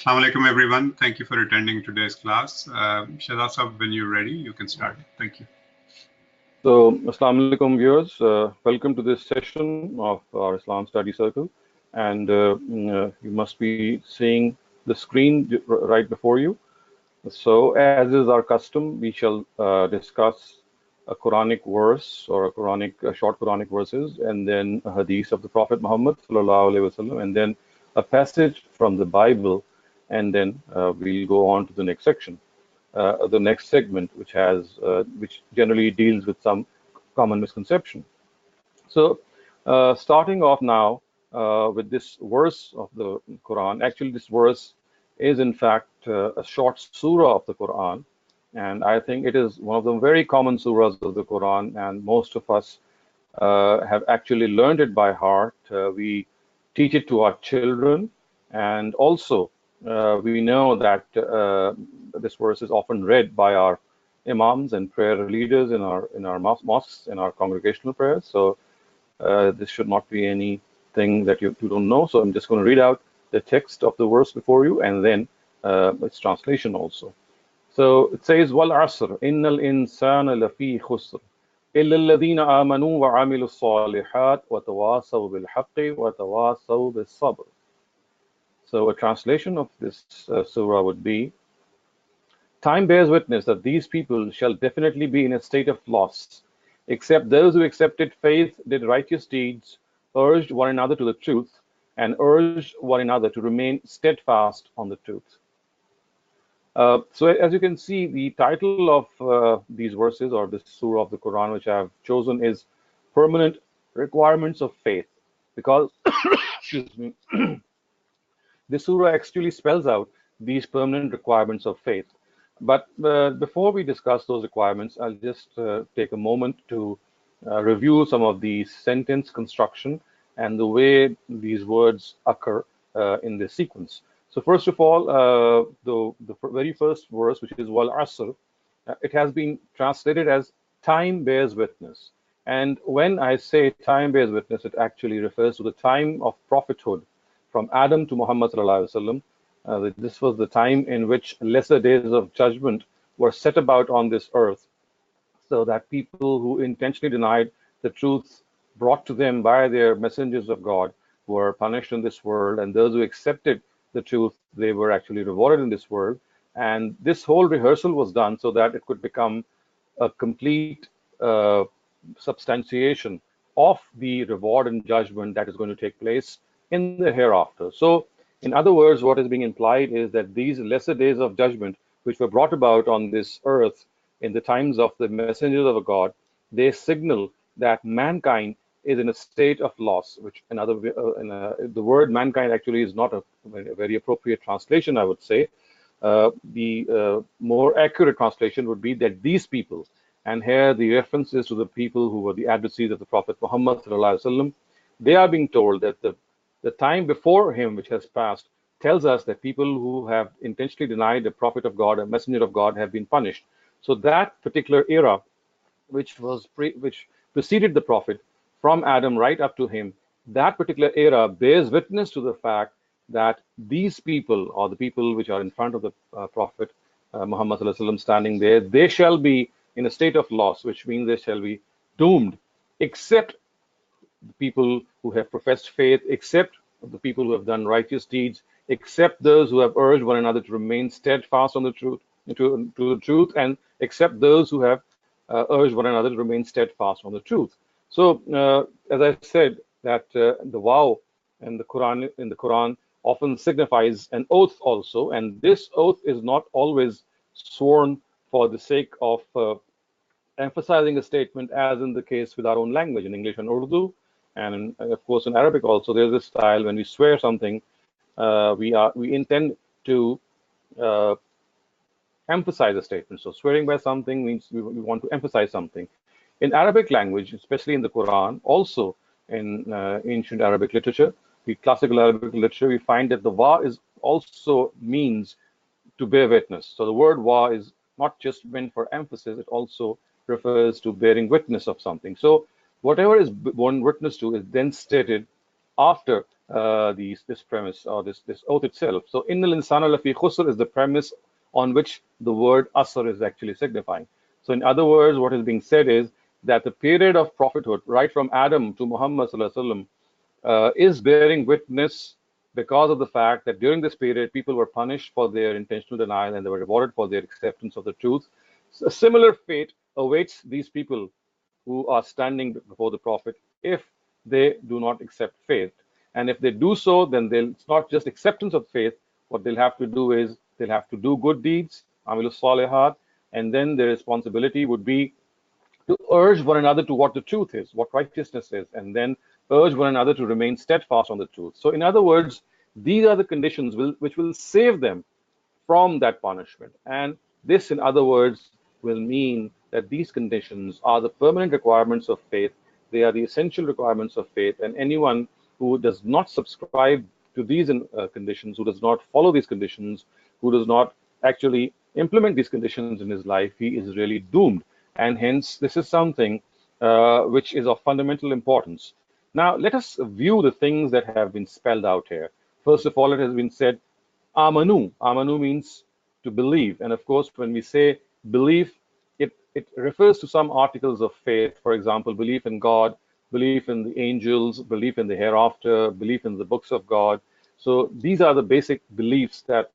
Assalamu alaikum, everyone. Thank you for attending today's class. Shehzad sahab, when you're ready, you can start. Thank you. So, Assalamu alaikum viewers, welcome to this session of our Islam Study Circle. And you must be seeing the screen right before you. So, as is our custom, we shall discuss a Quranic verse or short Quranic verses, and then a hadith of the Prophet Muhammad sallallahu alaihi wasallam, and then a passage from the Bible, and then we'll go on to the next section, the next segment, which generally deals with some common misconception. So, starting off now with this verse of the Quran. Actually, this verse is in fact a short surah of the Quran, and I think it is one of the very common surahs of the Quran, and most of us have actually learned it by heart. We teach it to our children, and also we know that this verse is often read by our imams and prayer leaders in our mosques, in our congregational prayers. So this should not be anything that you don't know. So I'm just going to read out the text of the verse before you, and then its translation also. So it says, "Wal asr, innal insana lafi khusr, illa alladhina amanu wa amilu salihat wa tawasaw bil haqqi wa tawasaw bis sabr." So a translation of this surah would be, "Time bears witness that these people shall definitely be in a state of loss, except those who accepted faith, did righteous deeds, urged one another to the truth, and urged one another to remain steadfast on the truth." So as you can see, the title of these verses, or this surah of the Quran which I have chosen, is Permanent Requirements of Faith, because excuse me, this surah actually spells out these permanent requirements of faith. But before we discuss those requirements, I'll just take a moment to review some of the sentence construction and the way these words occur in this sequence. So first of all, the very first verse, which is Wal Asr, it has been translated as time bears witness. And when I say time bears witness, it actually refers to the time of prophethood from Adam to Muhammad sallallahu alaihi wasallam. This was the time in which lesser days of judgment were set about on this earth, so that people who intentionally denied the truth brought to them by their messengers of God were punished in this world, and those who accepted the truth, they were actually rewarded in this world. And this whole rehearsal was done so that it could become a complete substantiation of the reward and judgment that is going to take place in the hereafter. So, in other words, what is being implied is that these lesser days of judgment, which were brought about on this earth in the times of the messengers of God, they signal that mankind is in a state of loss, which the word mankind actually is not a very appropriate translation, I would say. The more accurate translation would be that these people, and here the reference is to the people who were the adversaries of the Prophet Muhammad sallallahu alaihi wasallam, they are being told that the time before him, which has passed, tells us that people who have intentionally denied the prophet of God, a messenger of God, have been punished. So that particular era, which preceded the prophet from Adam right up to him, that particular era bears witness to the fact that these people, or the people which are in front of the prophet Muhammad sallallahu alaihi wasallam standing there, they shall be in a state of loss, which means they shall be doomed, except the people who have professed faith, except the people who have done righteous deeds, except those who have urged one another to remain steadfast on the truth, to the truth, and except those who have urged one another to remain steadfast on the truth. So, as I said, that the vow in the Quran often signifies an oath also, and this oath is not always sworn for the sake of emphasizing a statement, as in the case with our own language in English and Urdu, and of course in Arabic also. There's this style when we swear something, we intend to emphasize a statement. So swearing by something means we want to emphasize something. In Arabic language, especially in the Quran, also in ancient Arabic literature, the classical Arabic literature, we find that the wa is also means to bear witness. So the word wa is not just meant for emphasis, it also refers to bearing witness of something. So whatever is borne witness to is then stated after this premise or this oath itself. So, innal insana lafi khusr is the premise on which the word asr is actually signifying. So, in other words, what is being said is that the period of prophethood, right from Adam to Muhammad sallallahu alaihi wasallam, is bearing witness because of the fact that during this period, people were punished for their intentional denial and they were rewarded for their acceptance of the truth. So a similar fate awaits these people who are standing before the Prophet if they do not accept faith. And if they do so, then it's not just acceptance of faith. What they'll have to do is they'll have to do good deeds, amilus salihat, and then their responsibility would be to urge one another to what the truth is, what righteousness is, and then urge one another to remain steadfast on the truth. So, in other words, these are the conditions which will save them from that punishment. And this, in other words, will mean that these conditions are the permanent requirements of faith. They are the essential requirements of faith. And anyone who does not subscribe to these conditions, who does not follow these conditions, who does not actually implement these conditions in his life, he is really doomed. And hence, this is something which is of fundamental importance. Now, let us view the things that have been spelled out here. First of all, it has been said, Amanu. Amanu means to believe. And of course, when we say belief, it refers to some articles of faith. For example, belief in God, belief in the angels, belief in the hereafter, belief in the books of God. So these are the basic beliefs that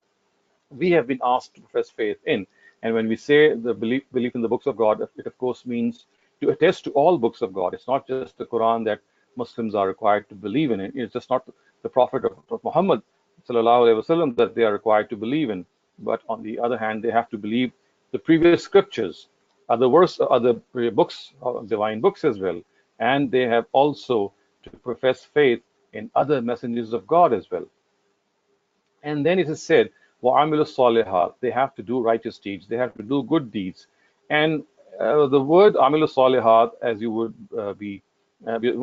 we have been asked to profess faith in. And when we say the belief in the books of God, it of course means to attest to all books of God. It's not just the Quran that Muslims are required to believe in. It's just not the Prophet of Muhammad sallallahu alaihi wasallam that they are required to believe in. But on the other hand, they have to believe the previous scriptures, other books, divine books as well. And they have also to profess faith in other messengers of God as well. And then it is said, وَعَمِلُوا الصَّالِحَاتِ. They have to do righteous deeds. They have to do good deeds. And the word amilu salihat, as you would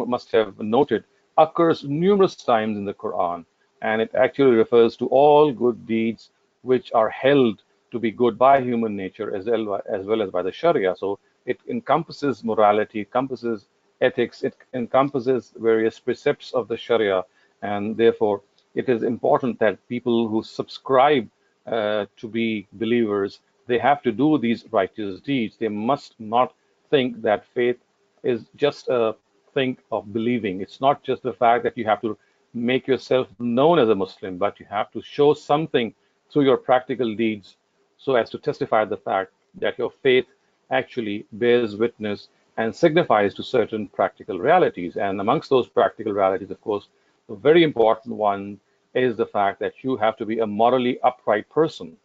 must have noted, occurs numerous times in the Quran. And it actually refers to all good deeds which are held to be good by human nature as well as by the Sharia. So it encompasses morality, encompasses ethics, it encompasses various precepts of the Sharia. And therefore, it is important that people who subscribe to be believers, they have to do these righteous deeds. They must not think that faith is just a thing of believing. It's not just the fact that you have to make yourself known as a Muslim, but you have to show something through your practical deeds so as to testify the fact that your faith actually bears witness and signifies to certain practical realities. And amongst those practical realities, of course, the very important one is the fact that you have to be a morally upright person,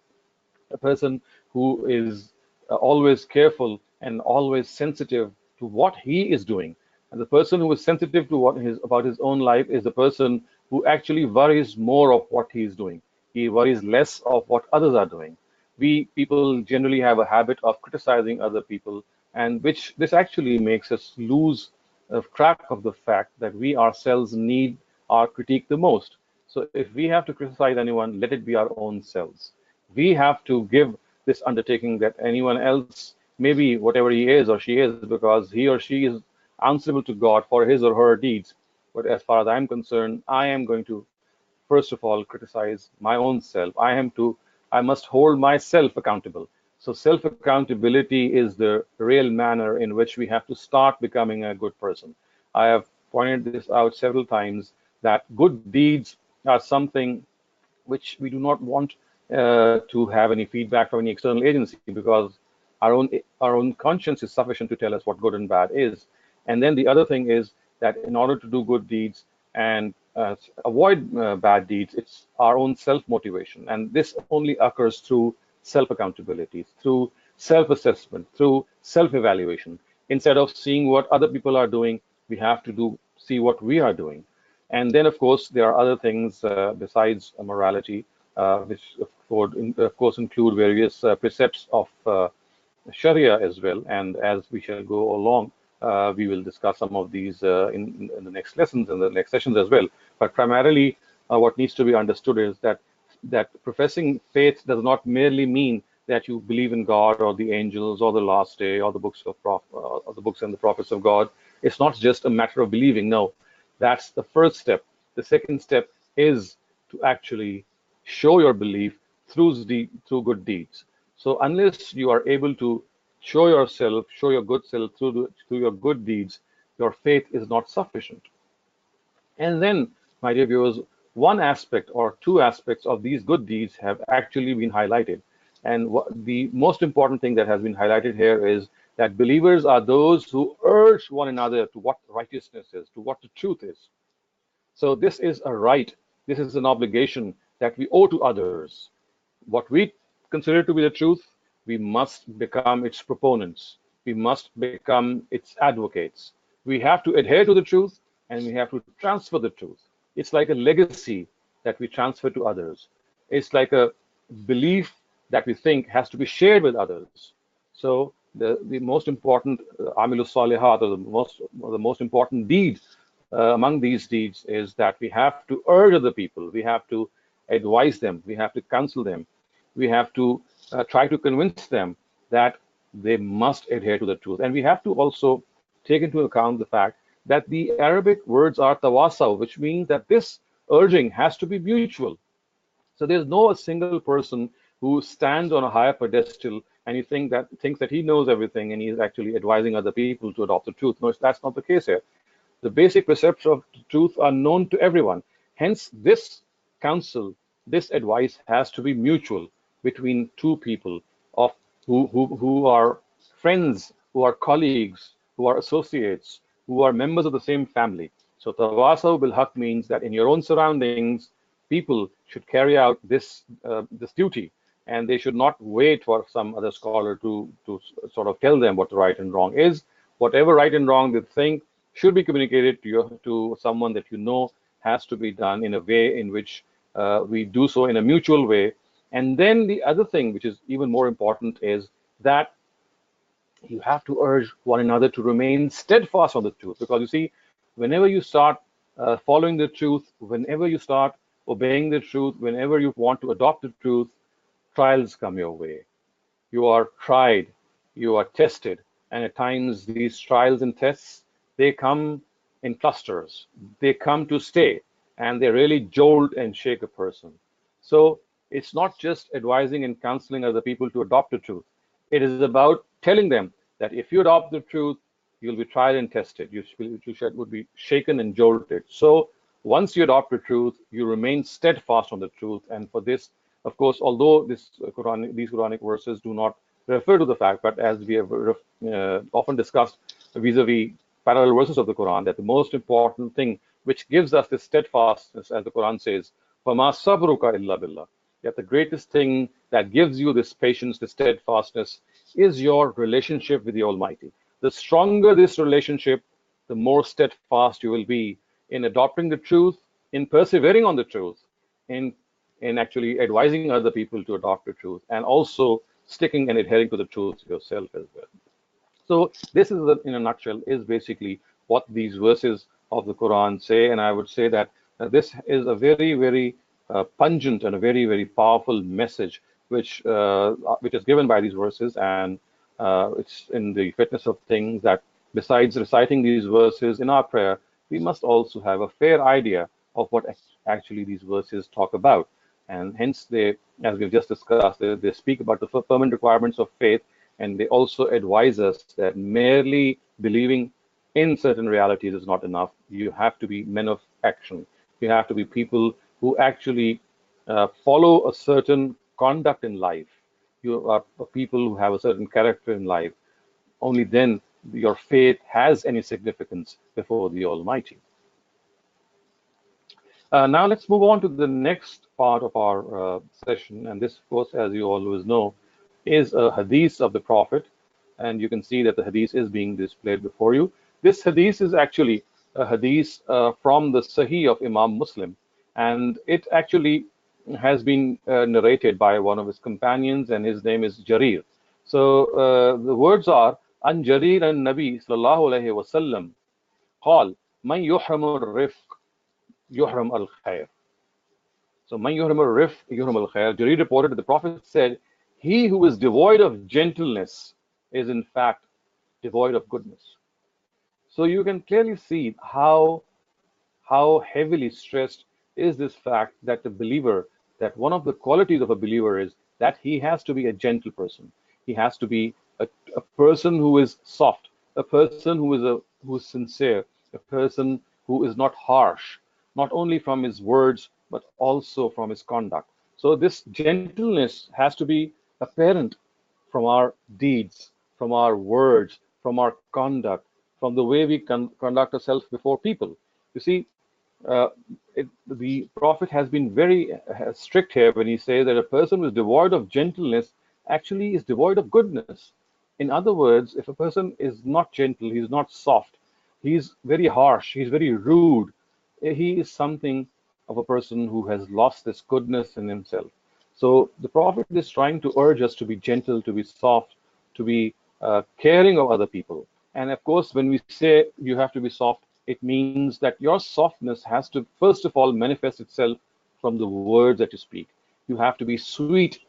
a person who is always careful and always sensitive to what he is doing. And the person who is sensitive to about his own life is the person who actually worries more of what he is doing. He worries less of what others are doing. We people generally have a habit of criticizing other people, and which this actually makes us lose track of the fact that we ourselves need our critique the most. So if we have to criticize anyone, let it be our own selves. We have to give this undertaking that anyone else, maybe whatever he is or she is, because he or she is answerable to God for his or her deeds. But as far as I'm concerned, I am going to, first of all, criticize my own self. I must hold myself accountable. So self accountability is the real manner in which we have to start becoming a good person. I have pointed this out several times that good deeds are something which we do not want to have any feedback from any external agency, because our own conscience is sufficient to tell us what good and bad is. And then the other thing is that in order to do good deeds and avoid bad deeds, it's our own self-motivation. And this only occurs through self-accountability, through self-assessment, through self-evaluation. Instead of seeing what other people are doing, we have to see what we are doing. And then, of course, there are other things besides morality, which of course include various precepts of Sharia as well. And as we shall go along, we will discuss some of these in the next lessons and the next sessions as well. But primarily, what needs to be understood is that professing faith does not merely mean that you believe in God or the angels or the last day or the books or the books and the prophets of God. It's not just a matter of believing. No, that's the first step. the second step is to actually show your belief through good deeds. So unless you are able to show yourself, show your good self through your good deeds, your faith is not sufficient. And then, my dear viewers, one aspect or two aspects of these good deeds have actually been highlighted. And the most important thing that has been highlighted here is that believers are those who urge one another to what righteousness is, to what the truth is. So this is a right, this is an obligation that we owe to others. What we consider to be the truth, we must become its proponents. We must become its advocates. We have to adhere to the truth and we have to transfer the truth. It's like a legacy that we transfer to others. It's like a belief that we think has to be shared with others. So the most important amilus salihat, or the most important deed among these deeds is that we have to urge other people, we have to advise them, we have to counsel them, we have to try to convince them that they must adhere to the truth. And we have to also take into account the fact that the Arabic words are tawasaw, which means that this urging has to be mutual. So there's no a single person who stands on a higher pedestal and you thinks that he knows everything and he is actually advising other people to adopt the truth. No, that's not the case here. The basic precepts of truth are known to everyone. Hence, this counsel, this advice has to be mutual between two people of who are friends, who are colleagues, who are associates, who are members of the same family. So tawasaw bil haq means that in your own surroundings, people should carry out this duty, and they should not wait for some other scholar to sort of tell them what the right and wrong is. Whatever right and wrong they think should be communicated to someone that you know has to be done in a way in which we do so in a mutual way. And then the other thing, which is even more important, is that you have to urge one another to remain steadfast on the truth. Because you see, whenever you start following the truth, whenever you start obeying the truth, whenever you want to adopt the truth, trials come your way. You are tried, you are tested, and at times these trials and tests, they come in clusters, they come to stay, and they really jolt and shake a person. So it's not just advising and counseling other people to adopt the truth. It is about telling them that if you adopt the truth, you'll be tried and tested. Would be shaken and jolted. So once you adopt the truth, you remain steadfast on the truth. And for this, of course, although these Quranic verses do not refer to the fact, but as we have often discussed vis-a-vis parallel verses of the Quran, that the most important thing which gives us this steadfastness, as the Quran says, فَمَا صَبْرُكَ إِلَّا بِاللَّهِ, that the greatest thing that gives you this patience, this steadfastness, is your relationship with the Almighty. The stronger this relationship, the more steadfast you will be in adopting the truth, in persevering on the truth, in actually advising other people to adopt the truth, and also sticking and adhering to the truth yourself as well. So this is, in a nutshell, is basically what these verses of the Quran say, and I would say that this is a very, very pungent and a very, very powerful message which is given by these verses, and it's in the fitness of things that besides reciting these verses in our prayer, we must also have a fair idea of what actually these verses talk about. And hence they, as we've just discussed, they speak about the permanent requirements of faith, and they also advise us that merely believing in certain realities is not enough. You have to be men of action. You have to be people who actually follow a certain conduct in life. You are people who have a certain character in life. Only then your faith has any significance before the Almighty. Now let's move on to the next part of our session, and this, of course, as you always know, is a hadith of the Prophet, and you can see that the hadith is being displayed before you. This hadith is actually a hadith from the Sahih of Imam Muslim, and it actually has been narrated by one of his companions, and his name is Jarir. So the words are, An Jarir an Nabi sallallahu alayhi wa sallam, قال من يحرم الرفق يحرم الخير. So man yuhram al-rifq yuhram al-khair. Jarir reported that the Prophet said, he who is devoid of gentleness is in fact devoid of goodness. So you can clearly see how how heavily stressed is this fact that the believer, that one of the qualities of a believer is that he has to be a gentle person. He has to be a person who is soft, a person who is sincere, a person who is not harsh, not only from his words but also from his conduct. So this gentleness has to be apparent from our deeds, from our words, from our conduct, from the way we conduct ourselves before people. You see, uh, the prophet has been very strict here when he says that a person who is devoid of gentleness actually is devoid of goodness. In other words, if a person is not gentle, he's not soft, he's very harsh, he's very rude, he is something of a person who has lost this goodness in himself. So the prophet is trying to urge us to be gentle, to be soft, to be caring of other people. And of course, when we say you have to be soft, it means that your softness has to, first of all, manifest itself from the words that you speak. You have to be sweet,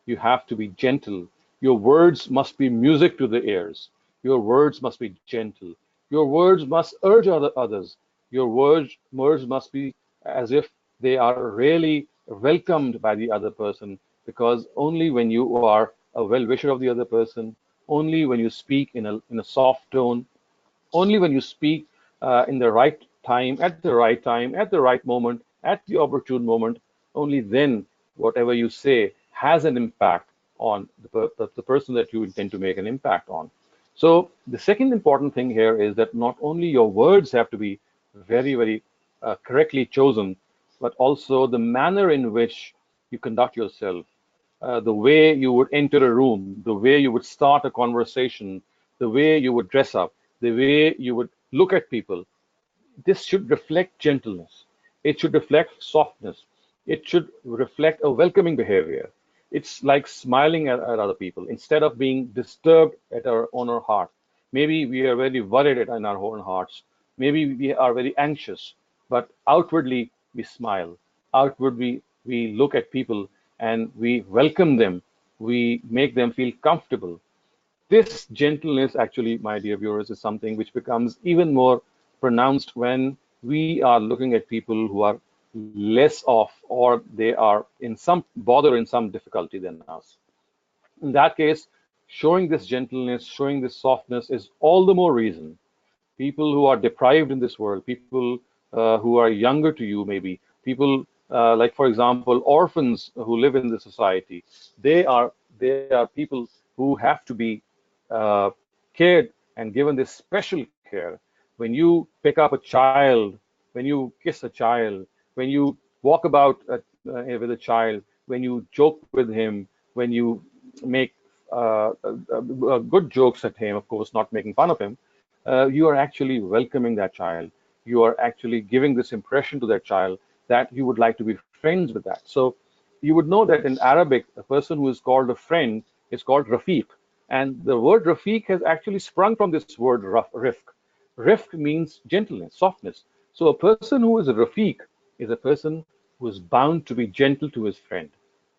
you have to be gentle. Your words must be music to the ears. Your words must be gentle. Your words must urge others. Your words must be as if they are really welcomed by the other person, because only when you are a well wisher of the other person, only when you speak in a soft tone, only when you speak in the right time, at the right time, at the right moment, at the opportune moment, only then whatever you say has an impact on the person that you intend to make an impact on. So the second important thing here is that not only your words have to be very correctly chosen, but also the manner in which you conduct yourself, the way you would enter a room, the way you would start a conversation, the way you would dress up, the way you would look at people. This should reflect gentleness. It should reflect softness. It should reflect a welcoming behavior. It's like smiling at other people instead of being disturbed at our own heart. Maybe we are very worried in our own hearts. Maybe we are very anxious, but outwardly we smile. Outwardly we look at people and we welcome them. We make them feel comfortable. This gentleness, actually, my dear viewers, is something which becomes even more pronounced when we are looking at people who are less off, or they are in some bother, in some difficulty than us. In that case, showing this gentleness, showing this softness is all the more reason. People who are deprived in this world, people who are younger to you, maybe people like, for example, orphans who live in the society, they are people who have to be cared and given this special care. When you pick up a child, when you kiss a child, when you walk about with a child, when you joke with him, when you make good jokes at him, of course, not making fun of him, you are actually welcoming that child. You are actually giving this impression to that child that you would like to be friends with that. So you would know that in Arabic, a person who is called a friend is called Rafiq. And the word Rafiq has actually sprung from this word rifq. Rifq means gentleness, softness. So a person who is a Rafiq is a person who is bound to be gentle to his friend.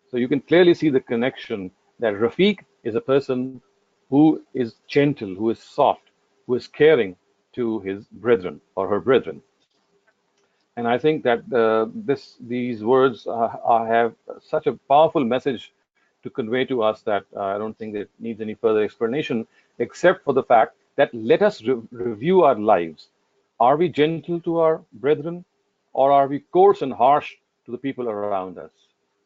So you can clearly see the connection that Rafiq is a person who is gentle, who is soft, who is caring to his brethren or her brethren. And I think that these words have such a powerful message to convey to us that I don't think it needs any further explanation, except for the fact that let us review our lives. Are we gentle to our brethren, or are we coarse and harsh to the people around us?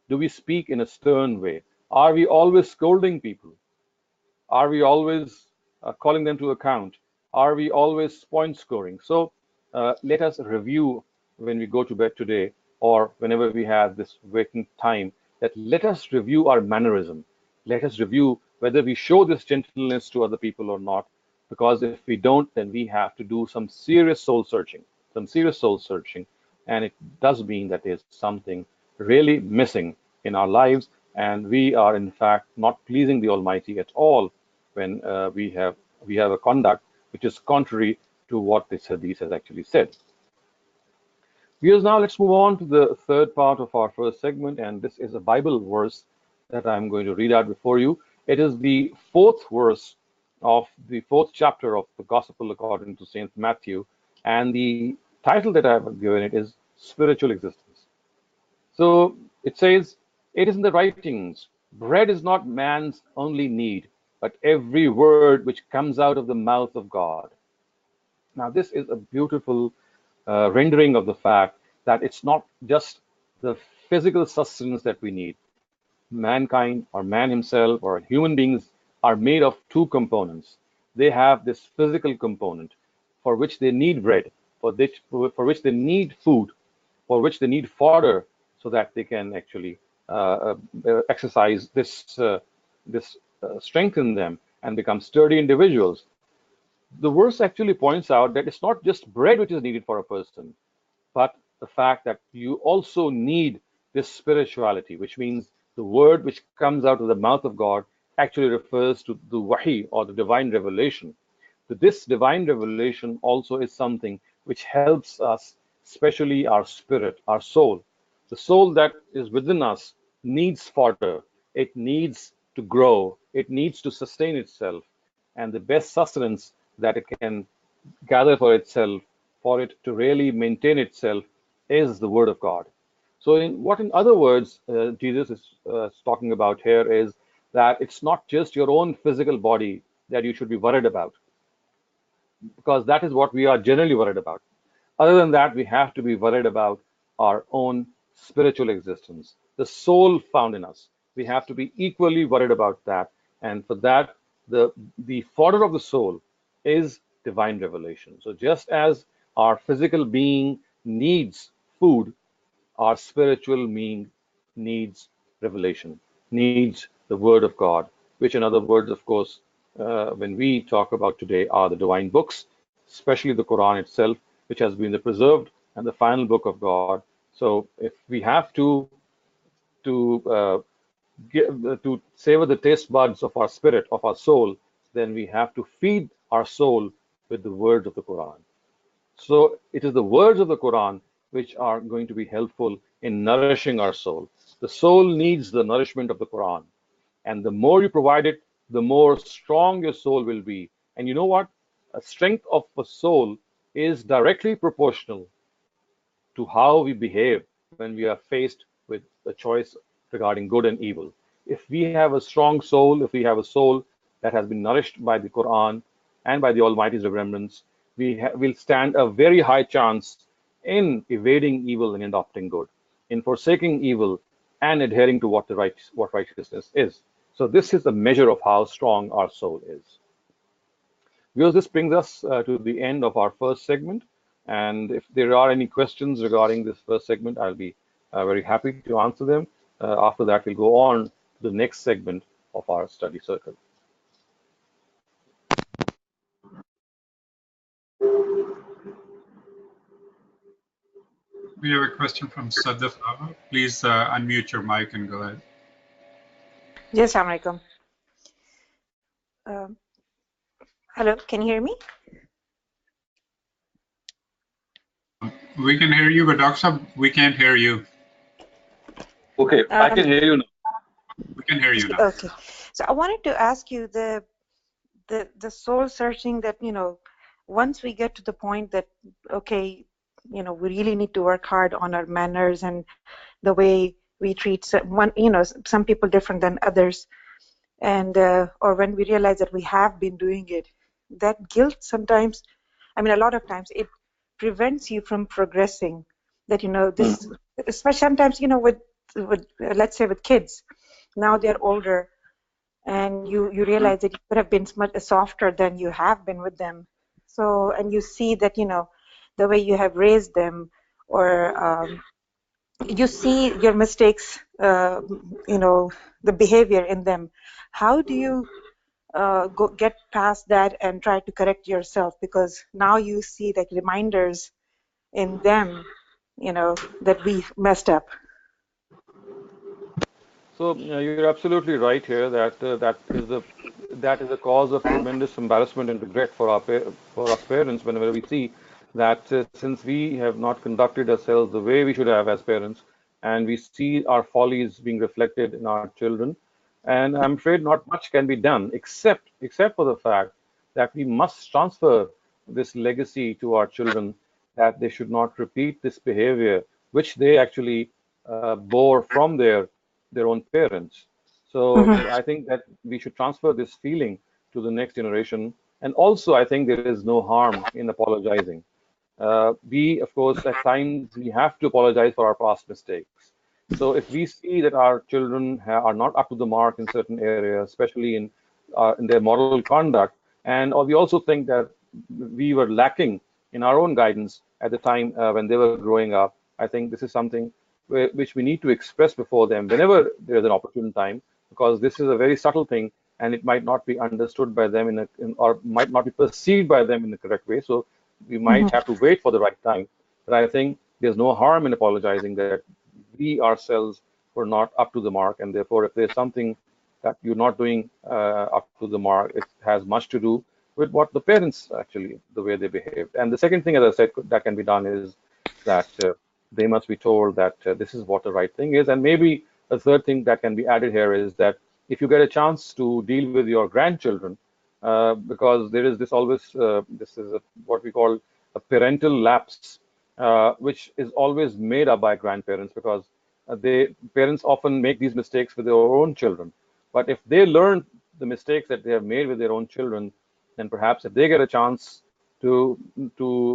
Do we speak in a stern way? Are we always scolding people? Are we always calling them to account? Are we always point scoring? So let us review when we go to bed today, or whenever we have this waking time, that let us review our mannerism. Let us review whether we show this gentleness to other people or not. Because if we don't, then we have to do some serious soul searching, some serious soul searching. And it does mean that there's something really missing in our lives, and we are in fact not pleasing the Almighty at all when we have a conduct which is contrary to what this hadith has actually said. Viewers, now let's move on to the third part of our first segment, and this is a Bible verse that I'm going to read out before you. It is the fourth verse of the fourth chapter of the Gospel according to Saint Matthew, and the title that I have given it is Spiritual Existence. So it says, it is in the writings, bread is not man's only need, but every word which comes out of the mouth of God. Now, this is a beautiful rendering of the fact that it's not just the physical sustenance that we need. Mankind, or man himself, or human beings are made of two components. They have this physical component for which they need bread, for which they need food, for which they need fodder, so that they can actually exercise this strength in them and become sturdy individuals. The verse actually points out that it's not just bread which is needed for a person, but the fact that you also need this spirituality, which means the word which comes out of the mouth of God actually refers to the wahi, or the divine revelation. This divine revelation also is something which helps us, especially our spirit, our soul. The soul that is within us needs fodder, it needs to grow, it needs to sustain itself, and the best sustenance that it can gather for itself, for it to really maintain itself, is the Word of God. So, in other words, Jesus is talking about here is that it's not just your own physical body that you should be worried about, because that is what we are generally worried about. Other than that, we have to be worried about our own spiritual existence, the soul found in us. We have to be equally worried about that. And for that, the fodder of the soul is divine revelation. So just as our physical being needs food, our spiritual being needs revelation, needs the Word of God, which, in other words, of course, when we talk about today, are the divine books, especially the Quran itself, which has been the preserved and the final book of God. So, if we have to savor the taste buds of our spirit, of our soul, then we have to feed our soul with the words of the Quran. So it is the words of the Quran which are going to be helpful in nourishing our soul. The soul needs the nourishment of the Quran. And the more you provide it, the more strong your soul will be. And you know what? A strength of a soul is directly proportional to how we behave when we are faced with a choice regarding good and evil. If we have a strong soul, if we have a soul that has been nourished by the Quran and by the Almighty's remembrance, will stand a very high chance in evading evil and adopting good, in forsaking evil and adhering to what righteousness is. So this is a measure of how strong our soul is. Viewers, this brings us to the end of our first segment. And if there are any questions regarding this first segment, I'll be very happy to answer them. After that, we'll go on to the next segment of our study circle. We have a question from Sadaf Lava. Please unmute your mic and go ahead. Yes, Assalamualaikum. Um, Hello, can you hear me? We can hear you, but Dr. Saab, we can't hear you. Okay, I can hear you now. We can hear you now. Okay, so I wanted to ask you the soul searching that, once we get to the point that, okay, we really need to work hard on our manners and the way we treat some people different than others, and or when we realize that we have been doing it, that guilt sometimes, a lot of times, it prevents you from progressing. That this, especially sometimes, with let's say with kids, now they're older, and you realize that you could have been much softer than you have been with them. So, and you see that the way you have raised them, or you see your mistakes, the behavior in them. How do you get past that and try to correct yourself? Because now you see like reminders in them, that we messed up. So you're absolutely right here that that is a cause of tremendous embarrassment and regret for for us parents whenever we see that since we have not conducted ourselves the way we should have as parents, and we see our follies being reflected in our children, and I'm afraid not much can be done except for the fact that we must transfer this legacy to our children, that they should not repeat this behavior, which they actually bore from their own parents. So Mhm. I think that we should transfer this feeling to the next generation. And also, I think there is no harm in apologizing. We, of course, at times we have to apologize for our past mistakes. So if we see that our children are not up to the mark in certain areas, especially in their moral conduct, and or we also think that we were lacking in our own guidance at the time when they were growing up, I think this is something which we need to express before them whenever there's an opportune time, because this is a very subtle thing and it might not be understood by them or might not be perceived by them in the correct way. So we might Mhm. have to wait for the right time. But I think there's no harm in apologizing that we ourselves were not up to the mark, and therefore, if there's something that you're not doing up to the mark, it has much to do with what the parents actually, the way they behaved. And the second thing, as I said, that can be done is that they must be told that this is what the right thing is. And maybe a third thing that can be added here is that if you get a chance to deal with your grandchildren, because there is this always, this is what we call a parental lapse, which is always made up by grandparents, because parents often make these mistakes with their own children. But if they learn the mistakes that they have made with their own children, then perhaps if they get a chance to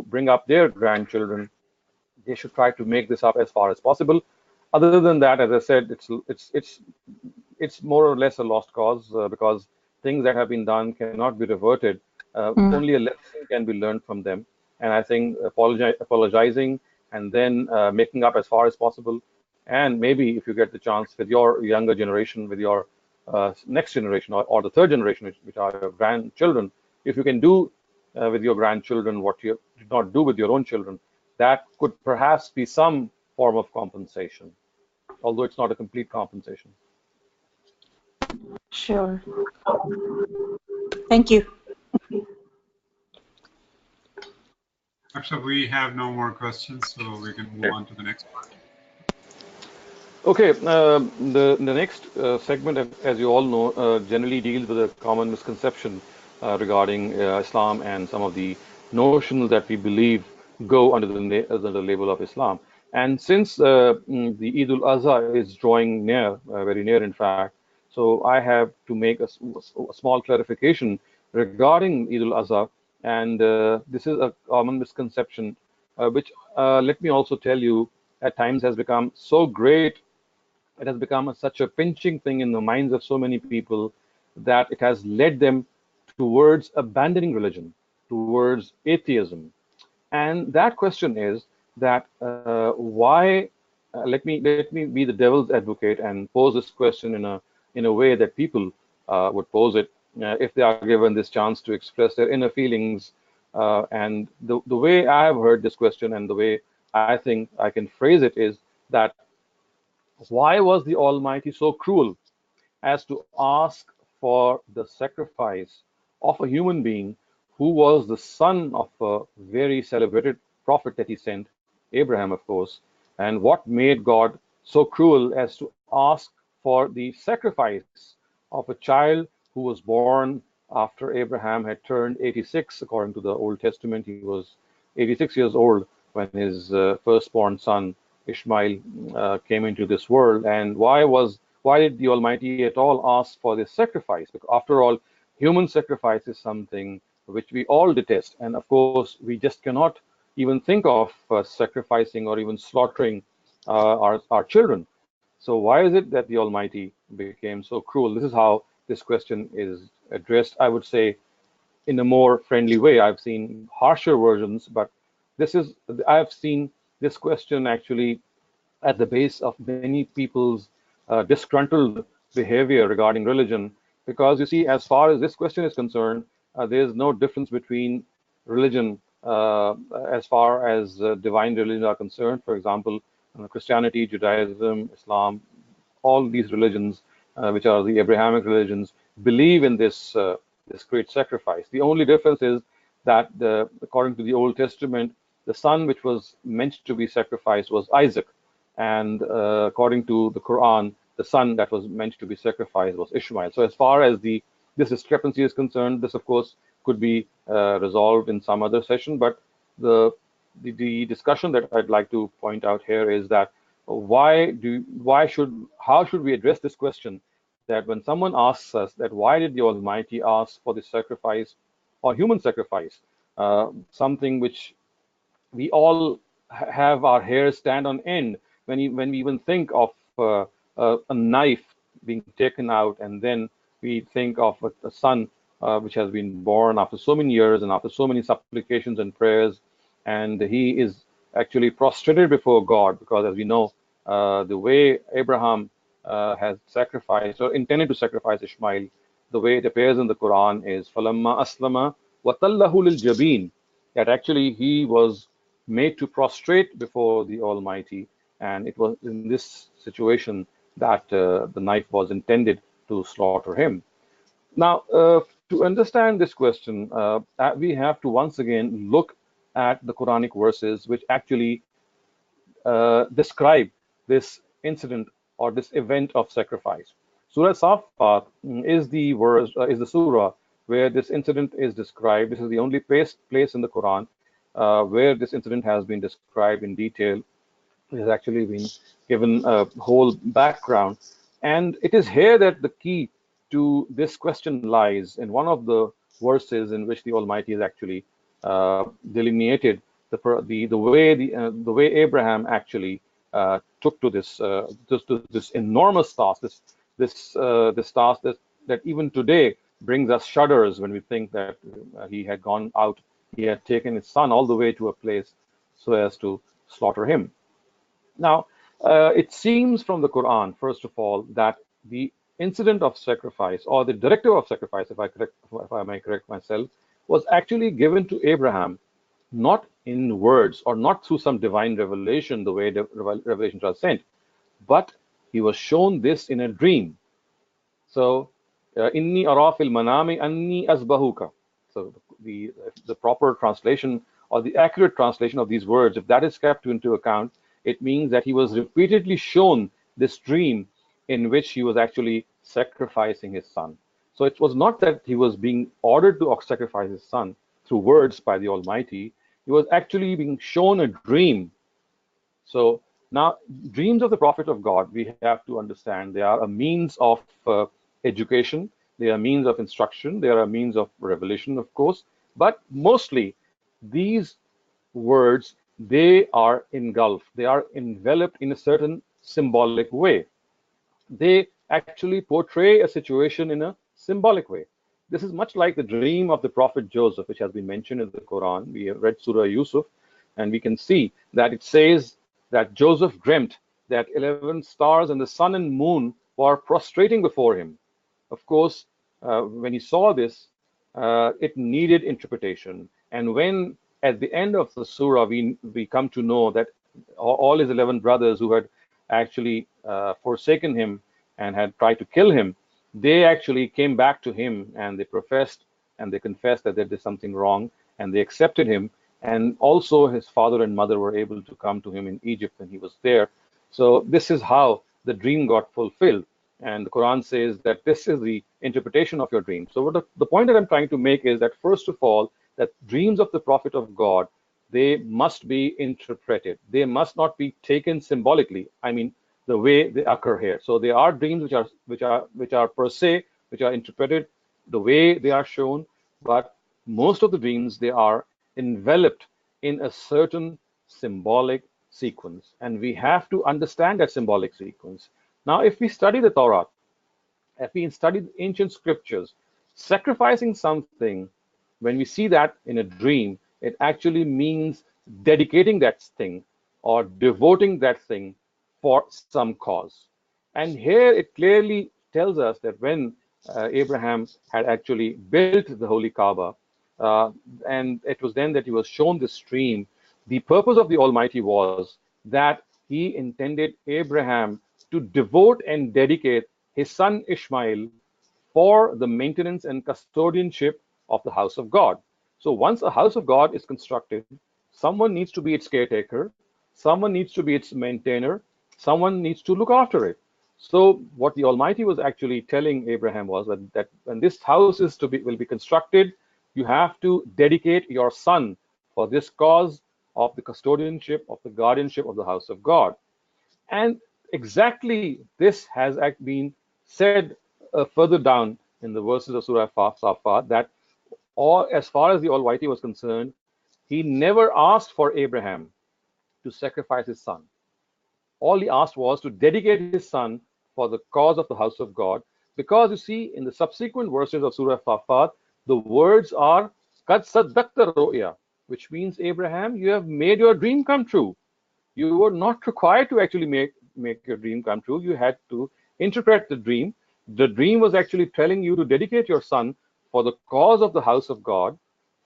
bring up their grandchildren, they should try to make this up as far as possible. Other than that, as I said, it's more or less a lost cause, because things that have been done cannot be reverted. Mhm. Only a lesson can be learned from them. And I think apologizing and then making up as far as possible. And maybe if you get the chance with your younger generation, with your next generation, or the third generation, which are your grandchildren, if you can do with your grandchildren what you did not do with your own children, that could perhaps be some form of compensation, although it's not a complete compensation. Sure. Thank you. So we have no more questions, so we can move Okay. on to the next part. Okay, the next segment, as you all know, generally deals with a common misconception regarding Islam and some of the notions that we believe go under the label of Islam. And since the Eid al-Adha is drawing near, very near, in fact, so I have to make a small clarification regarding Eid al-Adha, and this is a common misconception, which let me also tell you, at times has become so great, it has become such a pinching thing in the minds of so many people that it has led them towards abandoning religion, towards atheism. And that question is that why? Let me be the devil's advocate and pose this question in a way that people would pose it if they are given this chance to express their inner feelings. And the way I have heard this question and the way I think I can phrase it is that why was the Almighty so cruel as to ask for the sacrifice of a human being who was the son of a very celebrated prophet that he sent, Abraham, of course? And what made God so cruel as to ask for the sacrifice of a child who was born after Abraham had turned 86? According to the Old Testament, he was 86 years old when his firstborn son Ishmael came into this world. And why did the Almighty at all ask for this sacrifice? Because after all, human sacrifice is something which we all detest, and of course, we just cannot even think of sacrificing or even slaughtering our children. So why is it that the Almighty became so cruel? This is how this question is addressed, I would say, in a more friendly way. I've seen harsher versions, but this is I've seen this question actually at the base of many people's disgruntled behavior regarding religion. Because you see, as far as this question is concerned, there's no difference between religion as far as divine religions are concerned. For example, Christianity, Judaism, Islam, all these religions, which are the Abrahamic religions, believe in this great sacrifice. The only difference is that, according to the Old Testament, the son which was meant to be sacrificed was Isaac, and according to the Quran, the son that was meant to be sacrificed was Ishmael. So, as far as this discrepancy is concerned, this of course could be resolved in some other session. But the the discussion that I'd like to point out here is that how should we address this question, that when someone asks us that why did the Almighty ask for this sacrifice or human sacrifice, something which we all have our hairs stand on end when we even think of a knife being taken out, and then we think of a son which has been born after so many years and after so many supplications and prayers, and he is actually prostrated before God, because as we know, the way Abraham has sacrificed or intended to sacrifice Ishmael, the way it appears in the Quran is falamma aslama wa tallahu lil jabin, that actually he was made to prostrate before the Almighty, and it was in this situation that the knife was intended to slaughter him. Now, to understand this question, we have to once again look at the Quranic verses which actually describe this incident or this event of sacrifice. Surah Safat is the verse, is the surah where this incident is described. This is the only place in the Quran where this incident has been described in detail. It has actually been given a whole background. And it is here that the key to this question lies in one of the verses in which the Almighty has actually delineated the way Abraham actually took to this enormous task, this task that even today brings us shudders when we think that he had gone out, he had taken his son all the way to a place so as to slaughter him. Now, it seems from the Quran, first of all, that the incident of sacrifice, or the directive of sacrifice, if I may correct myself, was actually given to Abraham, not in words or not through some divine revelation, the way the revelations are sent, but he was shown this in a dream. So, inni arafil manami anni asbahuka. So the proper translation or the accurate translation of these words, if that is kept into account, it means that he was repeatedly shown this dream in which he was actually sacrificing his son. So it was not that he was being ordered to sacrifice his son through words by the Almighty. He was actually being shown a dream. So now, dreams of the Prophet of God, we have to understand, they are a means of education, they are means of instruction, they are a means of revelation, of course, but mostly these words, they are engulfed, they are enveloped in a certain symbolic way. They actually portray a situation in a symbolic way. This is much like the dream of the Prophet Joseph, which has been mentioned in the Quran. We have read Surah Yusuf, and we can see that it says that Joseph dreamt that 11 stars and the sun and moon were prostrating before him. Of course, when he saw this, it needed interpretation. And when at the end of the surah, we come to know that all his 11 brothers who had actually forsaken him and had tried to kill him, they actually came back to him and they professed and they confessed that they did something wrong, and they accepted him. And also his father and mother were able to come to him in Egypt when he was there. So this is how the dream got fulfilled. And the Quran says that this is the interpretation of your dream. So the point that I'm trying to make is that, first of all, that dreams of the Prophet of God, they must be interpreted. They must not be taken symbolically. I mean, the way they occur here. So there are dreams which are per se, which are interpreted the way they are shown, but most of the dreams, they are enveloped in a certain symbolic sequence, and we have to understand that symbolic sequence. Now, if we study the Torah, if we study the ancient scriptures, sacrificing something, when we see that in a dream, it actually means dedicating that thing or devoting that thing for some cause. And here it clearly tells us that when Abraham had actually built the Holy Kaaba, and it was then that he was shown this dream, the purpose of the Almighty was that he intended Abraham to devote and dedicate his son Ishmael for the maintenance and custodianship of the house of God. So once a house of God is constructed, someone needs to be its caretaker, someone needs to be its maintainer, someone needs to look after it. So what the Almighty was actually telling Abraham was that when this house will be constructed, you have to dedicate your son for this cause of the custodianship, of the guardianship of the house of God. And exactly this has been said further down in the verses of Surah Safat, that as far as the Almighty was concerned, he never asked for Abraham to sacrifice his son. All he asked was to dedicate his son for the cause of the house of God. Because you see, in the subsequent verses of Surah Safat, the words are Qad saddaqta ru'ya, which means, Abraham, you have made your dream come true. You were not required to actually make your dream come true. You had to interpret the dream. The dream was actually telling you to dedicate your son for the cause of the house of God,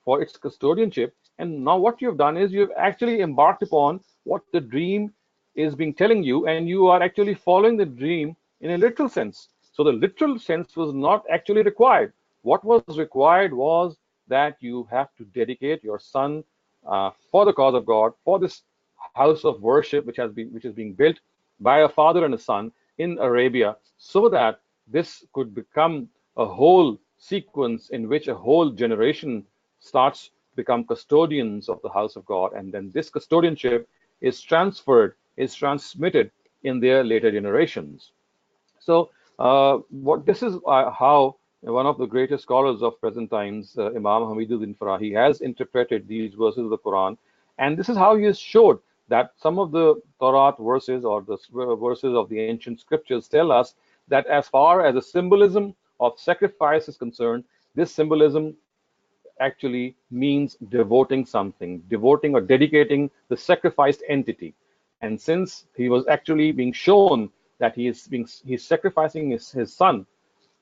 for its custodianship. And now what you've done is you've actually embarked upon what the dream is being telling you, and you are actually following the dream in a literal sense. So the literal sense was not actually required. What was required was that you have to dedicate your son for the cause of God, for this house of worship which is being built by a father and a son in Arabia, so that this could become a whole sequence in which a whole generation starts to become custodians of the house of God, and then this custodianship is transmitted in their later generations. So what this is how one of the greatest scholars of present times, Imam Hamiduddin Farahi, has interpreted these verses of the Quran, and this is how he has showed that some of the Torah verses or the verses of the ancient scriptures tell us that as far as the symbolism of sacrifice is concerned, this symbolism actually means devoting something, devoting or dedicating the sacrificed entity. And since he was actually being shown that he's sacrificing his son,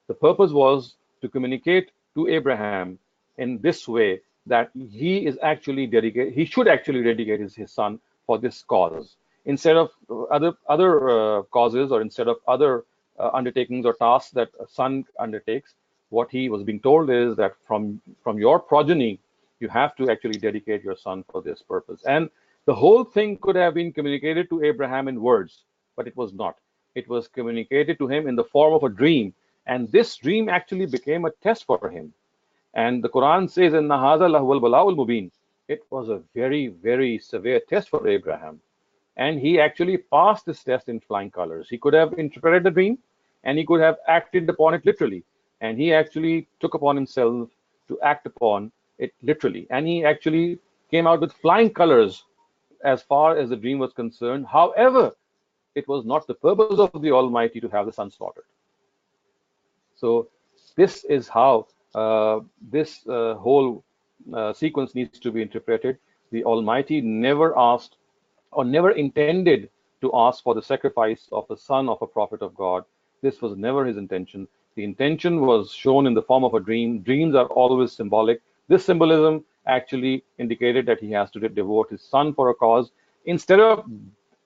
the purpose was to communicate to Abraham in this way that he should actually dedicate his son for this cause, instead of other causes, or instead of other undertakings or tasks that a son undertakes. What he was being told is that from your progeny, you have to actually dedicate your son for this purpose. And the whole thing could have been communicated to Abraham in words, but it was not. It was communicated to him in the form of a dream, and this dream actually became a test for him. And the Quran says, "Inna hadha lahuwal bala'ul mubin." It was a very, very severe test for Abraham. And he actually passed this test in flying colors. He could have interpreted the dream, and he could have acted upon it literally. And he actually took upon himself to act upon it literally. And he actually came out with flying colors as far as the dream was concerned. However, it was not the purpose of the Almighty to have the son slaughtered. So this is how this whole sequence needs to be interpreted. The Almighty never asked or never intended to ask for the sacrifice of the son of a prophet of God. This was never his intention. The intention was shown in the form of a dream. Dreams are always symbolic. This symbolism actually indicated that he has to devote his son for a cause. Instead of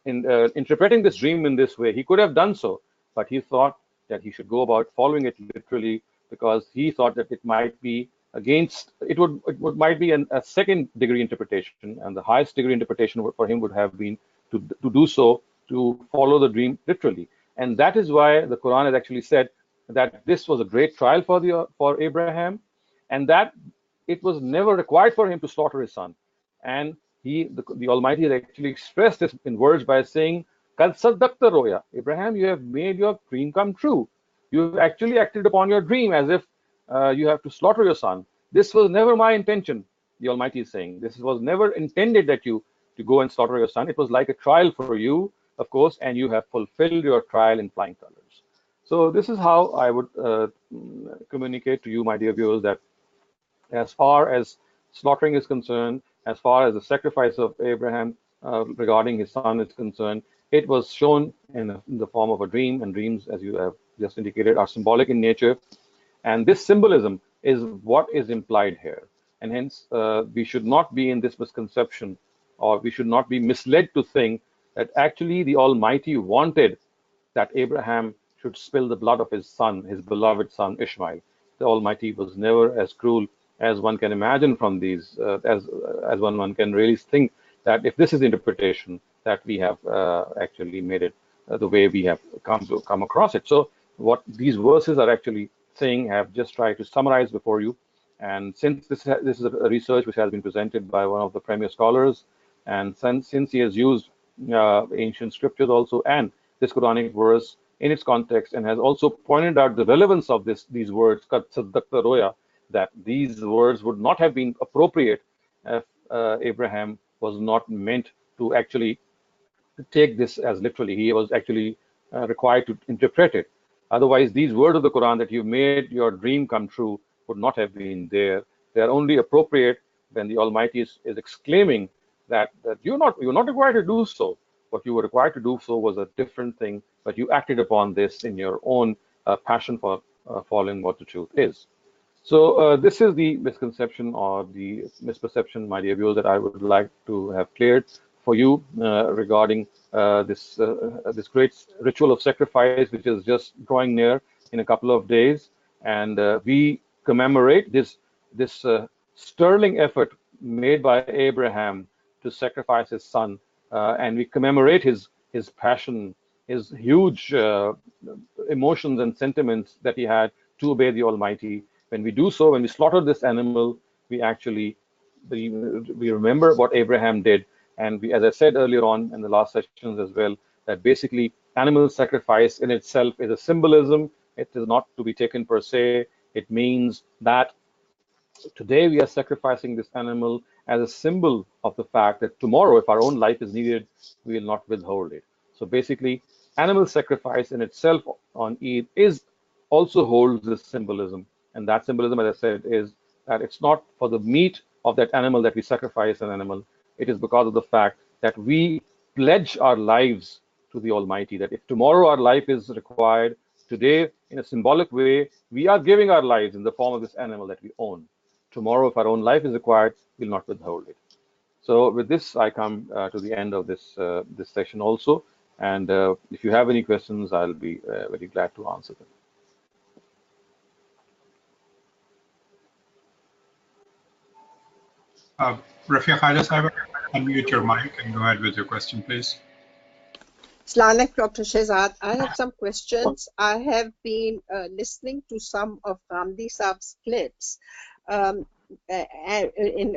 interpreting this dream in this way, he could have done so, but he thought that he should go about following it literally, because he thought that it might be might be a second degree interpretation, and the highest degree interpretation for him would have been to do so, to follow the dream literally. And that is why the Quran has actually said that this was a great trial for Abraham, and that it was never required for him to slaughter his son. And the Almighty has actually expressed this in words by saying, "Qad saddaqta ru'ya." Abraham, you have made your dream come true. You've actually acted upon your dream as if you have to slaughter your son. This was never my intention, the Almighty is saying. This was never intended that you to go and slaughter your son. It was like a trial for you, of course, and you have fulfilled your trial in flying colors. So this is how I would communicate to you, my dear viewers, that as far as slaughtering is concerned, as far as the sacrifice of Abraham regarding his son is concerned, it was shown in the form of a dream, and dreams, as you have just indicated, are symbolic in nature. And this symbolism is what is implied here. And hence, we should not be in this misconception, or we should not be misled to think that actually the Almighty wanted that Abraham should spill the blood of his son, his beloved son Ishmael. The Almighty was never as cruel as one can imagine from these, as one can really think that if this is the interpretation, that we have actually made it the way we have come across it. So what these verses are actually saying, have just tried to summarize before you. And since this is a research which has been presented by one of the premier scholars, And since he has used ancient scriptures also and this Quranic verse in its context, and has also pointed out the relevance of these words, "Qad saddaqta roya," that these words would not have been appropriate if Abraham was not meant to actually take this as literally. He was actually required to interpret it. Otherwise, these words of the Quran that you made your dream come true would not have been there. They are only appropriate when the Almighty is exclaiming that you're not required to do so. What you were required to do so was a different thing, but you acted upon this in your own passion for following what the truth is. So this is the misconception or the misperception, my dear viewers, that I would like to have cleared for you regarding this great ritual of sacrifice, which is just drawing near in a couple of days, and we commemorate this sterling effort made by Abraham to sacrifice his son, and we commemorate his passion, his huge emotions and sentiments that he had to obey the Almighty. When we do so, when we slaughter this animal, we actually we remember what Abraham did, and we, as I said earlier on in the last sessions as well, that basically animal sacrifice in itself is a symbolism. It is not to be taken per se. It means that today we are sacrificing this animal as a symbol of the fact that tomorrow, if our own life is needed, we will not withhold it. So basically, animal sacrifice in itself on Eid is also holds this symbolism. And that symbolism, as I said, is that it's not for the meat of that animal that we sacrifice an animal. It is because of the fact that we pledge our lives to the Almighty, that if tomorrow our life is required, today, in a symbolic way, we are giving our lives in the form of this animal that we own. Tomorrow, if our own life is required, we'll not withhold it. So with this, I come to the end of this session also. And if you have any questions, I'll be very glad to answer them. Rafiq Khaja Sahib, unmute your mic and go ahead with your question, please. Islamic Dr. Shehzad, I have some questions. I have been listening to some of Gandhi Saab's clips in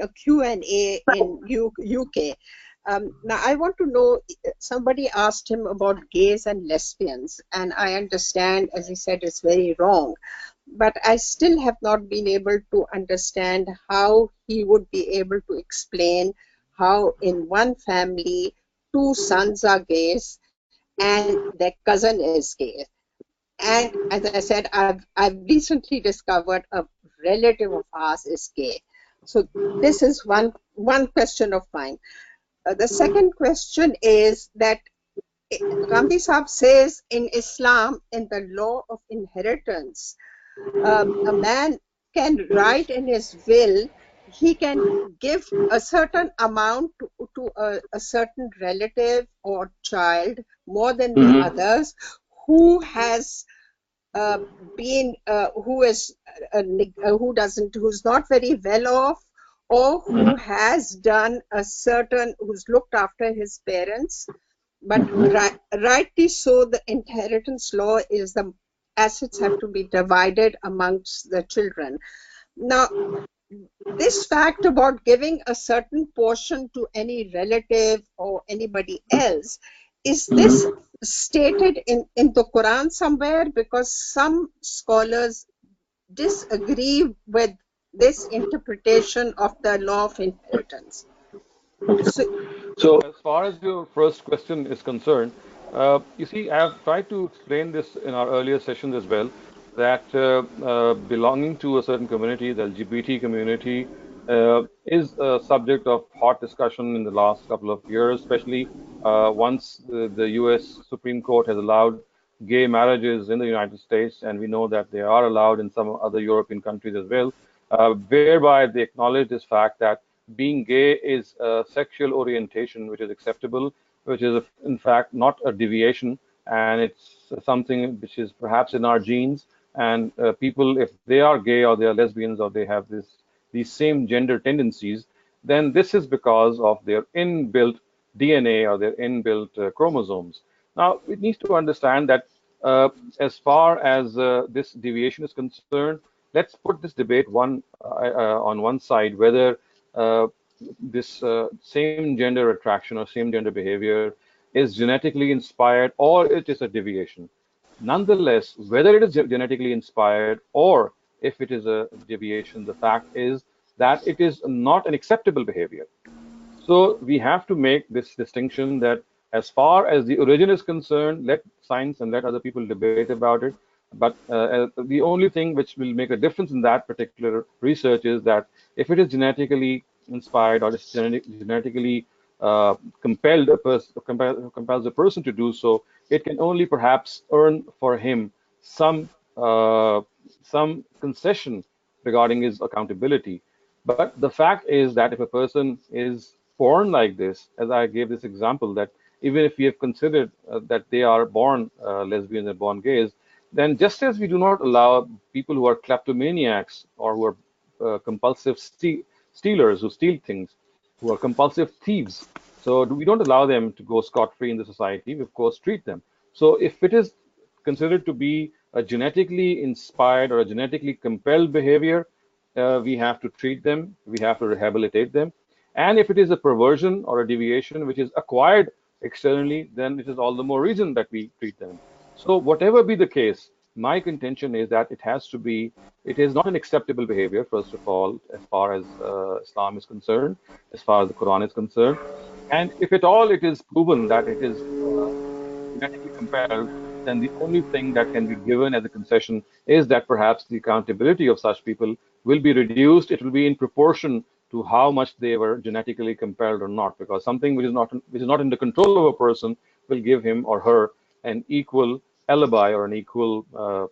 a Q&A in UK. Now, I want to know, somebody asked him about gays and lesbians, and I understand, as he said, it's very wrong. But I still have not been able to understand how he would be able to explain how in one family, two sons are gays, and their cousin is gay. And as I said, I've recently discovered a relative of ours is gay. So this is one question of mine. The second question is that Gandhi Saab says in Islam, in the law of inheritance, a man can write in his will, he can give a certain amount to a certain relative or child more than the others who has who's not very well off, or who has done a certain, who's looked after his parents. But rightly so, the inheritance law is the assets have to be divided amongst the children. Now, this fact about giving a certain portion to any relative or anybody else, is this stated in the Quran somewhere? Because some scholars disagree with this interpretation of the law of inheritance. So as far as your first question is concerned, you see, I have tried to explain this in our earlier sessions as well, that belonging to a certain community, the LGBT community, is a subject of hot discussion in the last couple of years, especially once the US Supreme Court has allowed gay marriages in the United States, and we know that they are allowed in some other European countries as well, whereby they acknowledge this fact that being gay is a sexual orientation which is acceptable, which is in fact not a deviation, and it's something which is perhaps in our genes. And people, if they are gay or they are lesbians or they have these same gender tendencies, then this is because of their inbuilt DNA or their inbuilt chromosomes. Now, it needs to understand that as far as this deviation is concerned, let's put this debate on one side, whether this same gender attraction or same gender behavior is genetically inspired or it is a deviation. Nonetheless, whether it is genetically inspired or if it is a deviation, the fact is that it is not an acceptable behavior. So we have to make this distinction that as far as the origin is concerned, let science and let other people debate about it. But the only thing which will make a difference in that particular research is that if it is genetically inspired or it's genetically compelled compels a person to do so, it can only perhaps earn for him some uh, some concession regarding his accountability. But the fact is that if a person is born like this, as I gave this example, that even if we have considered that they are born lesbians and born gays, then just as we do not allow people who are kleptomaniacs or who are compulsive stealers who steal things, who are compulsive thieves, so we don't allow them to go scot-free in the society. We of course treat them. So if it is considered to be a genetically inspired or a genetically compelled behavior, we have to treat them, we have to rehabilitate them. And if it is a perversion or a deviation which is acquired externally, then it is all the more reason that we treat them. So, whatever be the case, my contention is that it is not an acceptable behavior, first of all, as far as Islam is concerned, as far as the Quran is concerned. And if at all it is proven that it is genetically compelled, then the only thing that can be given as a concession is that perhaps the accountability of such people will be reduced. It will be in proportion to how much they were genetically compelled or not, because something which is not in the control of a person will give him or her an equal alibi or an equal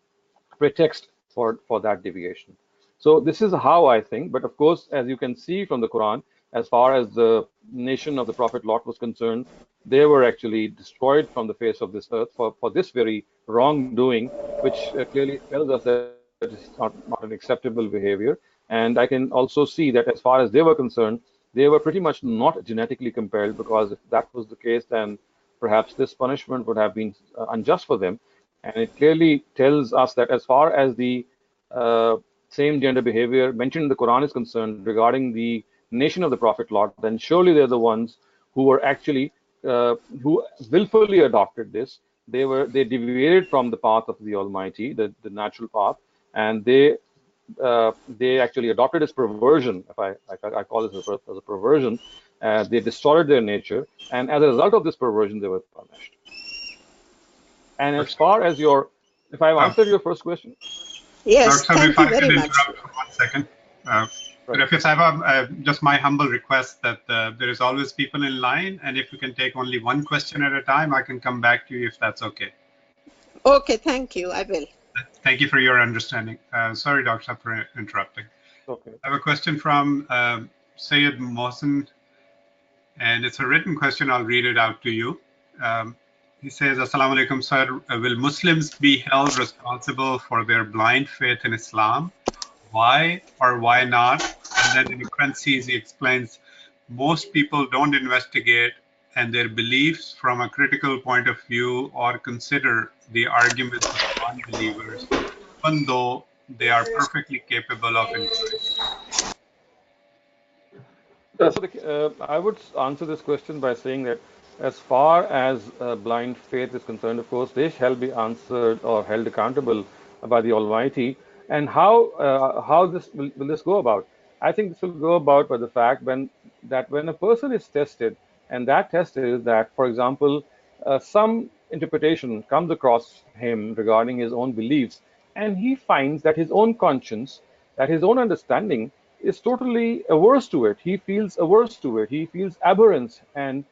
pretext for that deviation. So this is how I think. But of course, as you can see from the Quran, as far as the nation of the Prophet Lot was concerned, they were actually destroyed from the face of this earth for this very wrongdoing, which clearly tells us that it's not an acceptable behavior. And I can also see that as far as they were concerned, they were pretty much not genetically compelled, because if that was the case, then perhaps this punishment would have been unjust for them. And it clearly tells us that as far as the same gender behavior mentioned in the Quran is concerned regarding the nation of the Prophet Lot, then surely they're the ones who were actually who willfully adopted this. They deviated from the path of the Almighty, the natural path, and they actually adopted as perversion. If I call this as a perversion, they distorted their nature, and as a result of this perversion, they were punished. And as far as if I've answered your first question. Yes, Dr. thank If you I can very much. interrupt for 1 second. Right. If it's just my humble request that there is always people in line, and if you can take only one question at a time, I can come back to you if that's okay. Okay, thank you. I will. Thank you for your understanding. Sorry, Dr. for interrupting. Okay. I have a question from Sayed Mohsen, and it's a written question. I'll read it out to you. He says, Assalamu alaikum, sir. Will Muslims be held responsible for their blind faith in Islam? Why or why not? And then in parentheses, he explains, most people don't investigate and their beliefs from a critical point of view or consider the arguments of unbelievers, even though they are perfectly capable of inquiry. I would answer this question by saying that as far as blind faith is concerned, of course, they shall be answered or held accountable by the Almighty. And how will this go about? I think this will go about by the fact when a person is tested, and that test is that, for example, some interpretation comes across him regarding his own beliefs, and he finds that his own conscience, that his own understanding is totally averse to it. He feels averse to it. He feels abhorrence and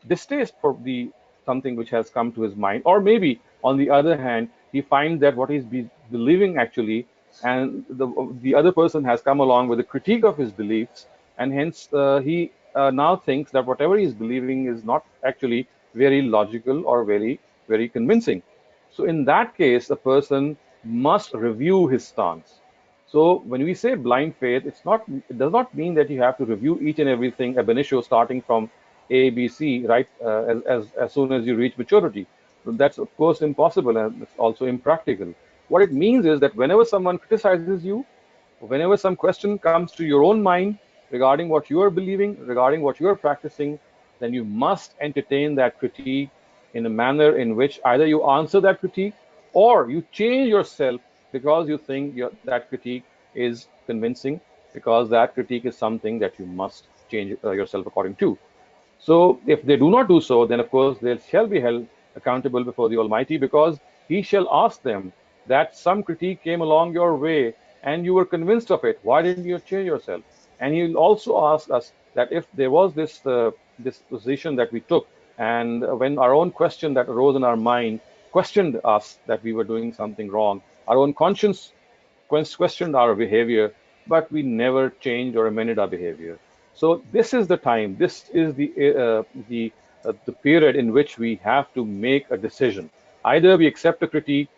distaste for the something which has come to his mind. Or maybe, on the other hand, he finds that what he's believing actually, and the other person has come along with a critique of his beliefs, and hence he now thinks that whatever he's believing is not actually very logical or very convincing. So in that case, a person must review his stance. So when we say blind faith, it does not mean that you have to review each and everything ab initio, starting from A, B, C, right, as soon as you reach maturity. So that's of course impossible, and it's also impractical. What it means is that whenever someone criticizes you, whenever some question comes to your own mind, regarding what you are believing, regarding what you are practicing, then you must entertain that critique in a manner in which either you answer that critique or you change yourself because you think that critique is convincing, because that critique is something that you must change yourself according to. So if they do not do so, then of course they shall be held accountable before the Almighty, because He shall ask them that some critique came along your way and you were convinced of it. Why didn't you change yourself? And He'll also ask us that if there was this position that we took, and when our own question that arose in our mind questioned us that we were doing something wrong, our own conscience questioned our behavior, but we never changed or amended our behavior. So this is the time. This is the period in which we have to make a decision. Either we accept a critique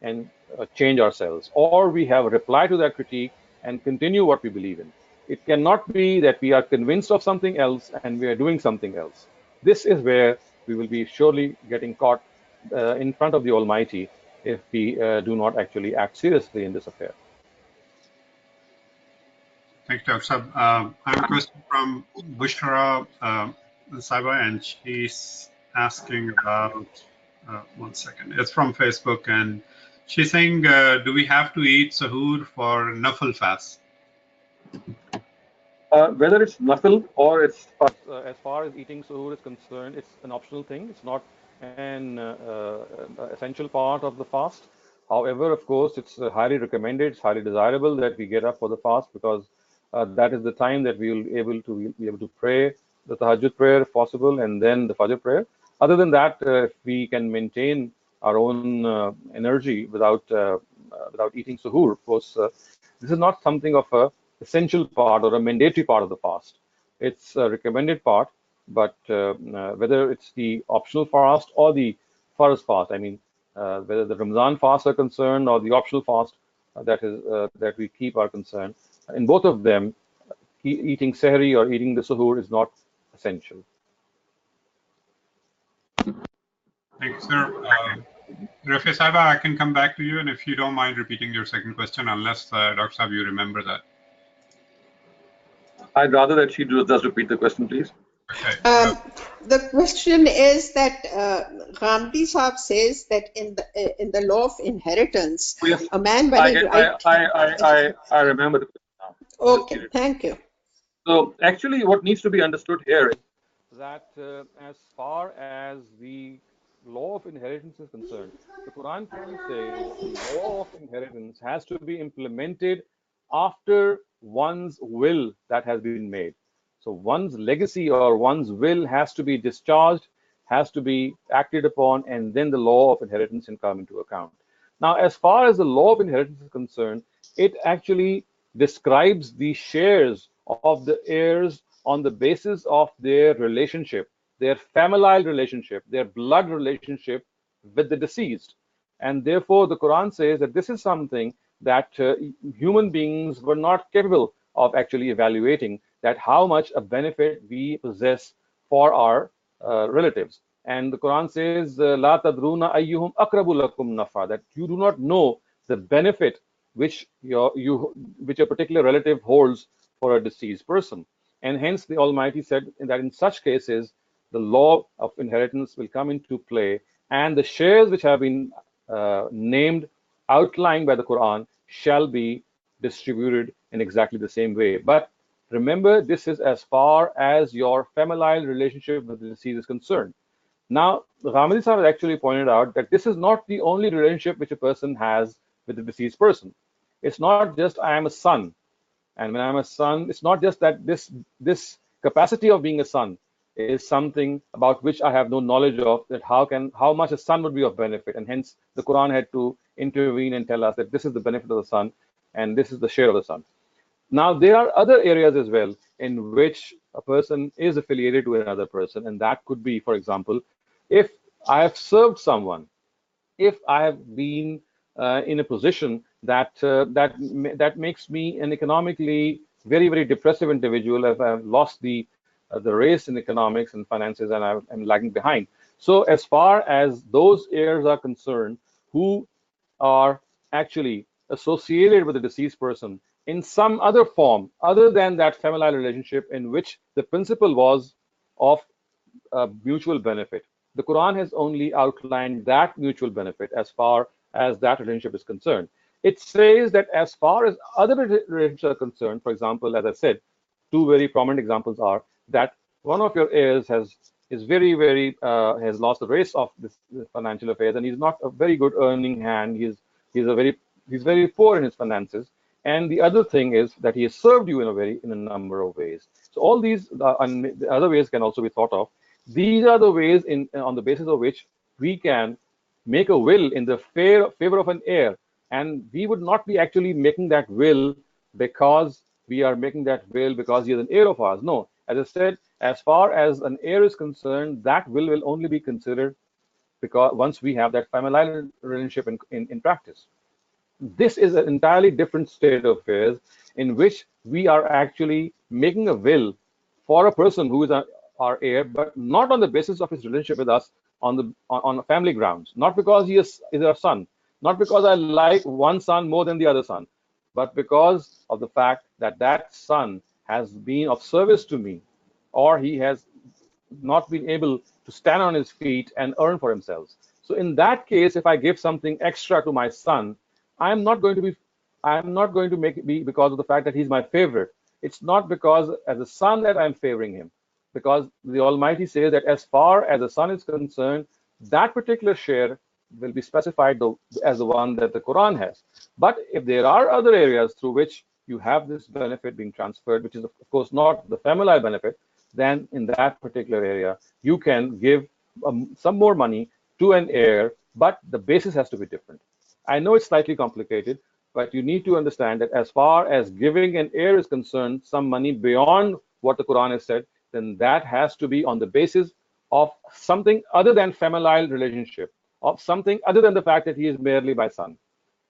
and change ourselves, or we have a reply to that critique and continue what we believe in. It cannot be that we are convinced of something else and we are doing something else. This is where we will be surely getting caught in front of the Almighty if we do not actually act seriously in this affair. Thank you, Dr. Sab. I have a question from Bushra Saiba, and she's asking about, one second, it's from Facebook, and she's saying, do we have to eat sahur for nafal fast? Whether it's nafil or it's as far as eating suhoor is concerned, it's an optional thing. It's not an essential part of the fast. However, of course, it's highly recommended. It's highly desirable that we get up for the fast, because that is the time that we will be able to pray the tahajjud prayer if possible, and then the fajr prayer. Other than that, if we can maintain our own energy without eating suhoor, of course, this is not something of a essential part or a mandatory part of the fast. It's a recommended part, but whether it's the optional fast or the farz fast, I mean, whether the Ramadan fasts are concerned or the optional fast that we keep are concerned, in both of them, eating sehri or eating the suhoor is not essential. Thank you, sir. Rafi Saiba, I can come back to you, and if you don't mind repeating your second question, unless Dr. Saab, you remember that. I'd rather that she does repeat the question, please. Okay. The question is that Gandhi Saab says that in the law of inheritance, Yes, a man when he I remember the question now. Okay, thank you. So actually, what needs to be understood here is that as far as the law of inheritance is concerned, the Quran clearly says that the law of inheritance has to be implemented after one's will that has been made. So one's legacy or one's will has to be discharged, has to be acted upon, and then the law of inheritance can come into account. Now, as far as the law of inheritance is concerned, it actually describes the shares of the heirs on the basis of their relationship, their familial relationship, their blood relationship with the deceased. And therefore, the Quran says that this is something that human beings were not capable of actually evaluating, that how much a benefit we possess for our relatives. And the Quran says, "La tadruna ayyuhum akrabu lakum nafa," that you do not know the benefit which which a particular relative holds for a deceased person. And hence the Almighty said that in such cases, the law of inheritance will come into play, and the shares which have been named, outlined by the Quran, shall be distributed in exactly the same way. But remember, this is as far as your familial relationship with the deceased is concerned. Now, Ghamidi Sahib has actually pointed out that this is not the only relationship which a person has with the deceased person. It's not just I am a son, and when I'm a son, it's not just that this capacity of being a son is something about which I have no knowledge of, that how much a son would be of benefit, and hence the Quran had to intervene and tell us that this is the benefit of the son and this is the share of the son. Now, there are other areas as well in which a person is affiliated to another person, and that could be, for example, if I have served someone, if I have been in a position that makes me an economically very, very depressive individual, if I've lost the race in economics and finances, and I'm lagging behind. So as far as those heirs are concerned, who are actually associated with the deceased person in some other form other than that familial relationship in which the principle was of mutual benefit. The Quran has only outlined that mutual benefit as far as that relationship is concerned. It says that as far as other relationships are concerned, for example, as I said, two very prominent examples are that one of your heirs is very has lost the race of this financial affairs, and he's not a very good earning hand. He's very poor in his finances. And the other thing is that he has served you in a number of ways. So all these and the other ways can also be thought of. These are the ways on the basis of which we can make a will in the favor of an heir, and we would not be actually making that will because we are making that will because he is an heir of ours. No, as I said, as far as an heir is concerned, that will only be considered because once we have that familial relationship in practice. This is an entirely different state of affairs in which we are actually making a will for a person who is our heir, but not on the basis of his relationship with us on family grounds, not because he is our son, not because I like one son more than the other son, but because of the fact that that son has been of service to me, or he has not been able to stand on his feet and earn for himself. So in that case, if I give something extra to my son, I'm not going to make it be because of the fact that he's my favorite. It's not because as a son that I'm favoring him, because the Almighty says that as far as the son is concerned, that particular share will be specified as the one that the Quran has. But if there are other areas through which you have this benefit being transferred, which is of course not the familial benefit, then in that particular area, you can give some more money to an heir, but the basis has to be different. I know it's slightly complicated, but you need to understand that as far as giving an heir is concerned, some money beyond what the Quran has said, then that has to be on the basis of something other than familial relationship, of something other than the fact that he is merely my son.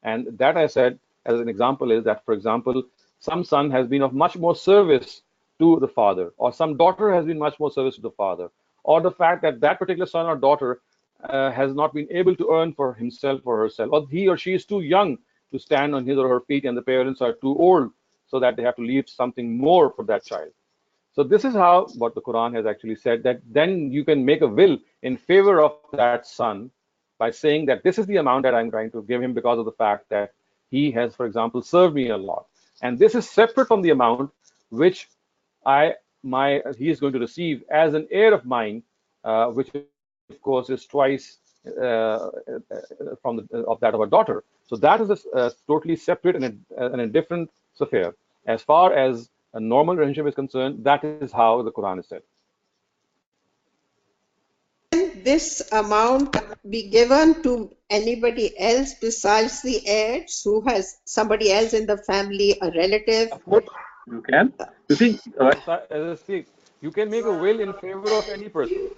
And that I said as an example is that, for example, some son has been of much more service to the father, or some daughter has been much more service to the father, or the fact that that particular son or daughter has not been able to earn for himself or herself, or he or she is too young to stand on his or her feet, and the parents are too old so that they have to leave something more for that child. So this is how what the Quran has actually said, that then you can make a will in favor of that son by saying that this is the amount that I'm trying to give him because of the fact that he has, for example, served me a lot. And this is separate from the amount which he is going to receive as an heir of mine, which of course is twice from of that of a daughter. So that is totally separate and a different affair. As far as a normal relationship is concerned, that is how the Quran is said. Can this amount be given to anybody else besides the heirs, who has somebody else in the family, a relative? Of course, you can. You see, as I say, you can make a will in favor of any person.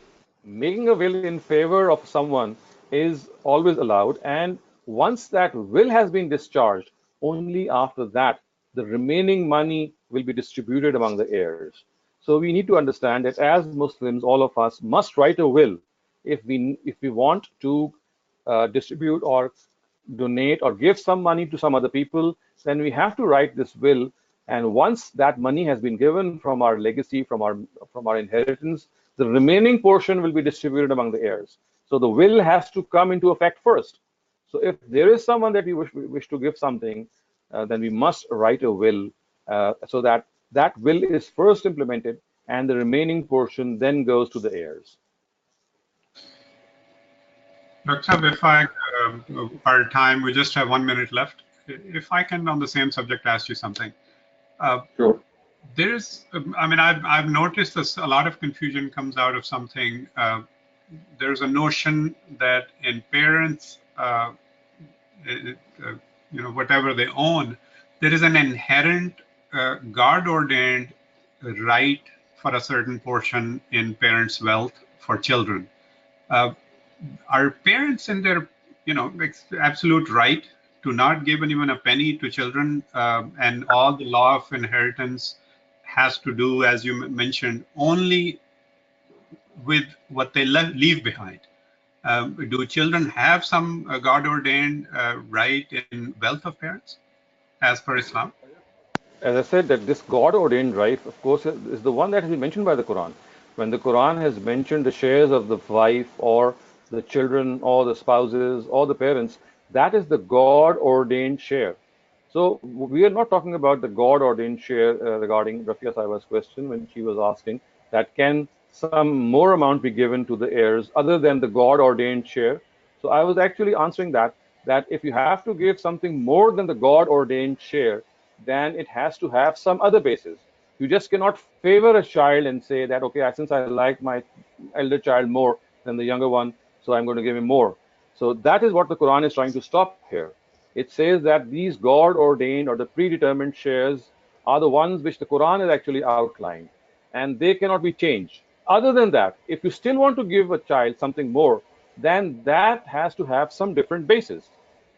Making a will in favor of someone is always allowed, and once that will has been discharged, only after that the remaining money will be distributed among the heirs. So we need to understand that as Muslims, all of us must write a will if we want to distribute or donate or give some money to some other people, then we have to write this will. And once that money has been given from our legacy, from our inheritance, the remaining portion will be distributed among the heirs. So the will has to come into effect first. So if there is someone that we wish to give something, then we must write a will so that that will is first implemented, and the remaining portion then goes to the heirs. Dr. if our time, we just have 1 minute left. If I can, on the same subject, ask you something. Sure. There's, I mean, I've noticed this, a lot of confusion comes out of something. There's a notion that in parents, whatever they own, there is an inherent God-ordained right for a certain portion in parents' wealth for children. Are parents in their, absolute right to not give even a penny to children, and all the law of inheritance has to do, as you mentioned, only with what they leave behind? Do children have some God-ordained right in wealth of parents, as per Islam? as I said, that this God-ordained right, of course, is the one that has been mentioned by the Quran. When the Quran has mentioned the shares of the wife or the children or the spouses or the parents, that is the God-ordained share. So we are not talking about the God-ordained share regarding Rafia Sahiba's question when she was asking that can some more amount be given to the heirs other than the God-ordained share. So I was actually answering that if you have to give something more than the God-ordained share, then it has to have some other basis. You just cannot favor a child and say that, okay, since I like my elder child more than the younger one, so I'm going to give him more. So that is what the Quran is trying to stop here. It says that these God ordained or the predetermined shares are the ones which the Quran has actually outlined, and they cannot be changed. Other than that, if you still want to give a child something more, then that has to have some different basis.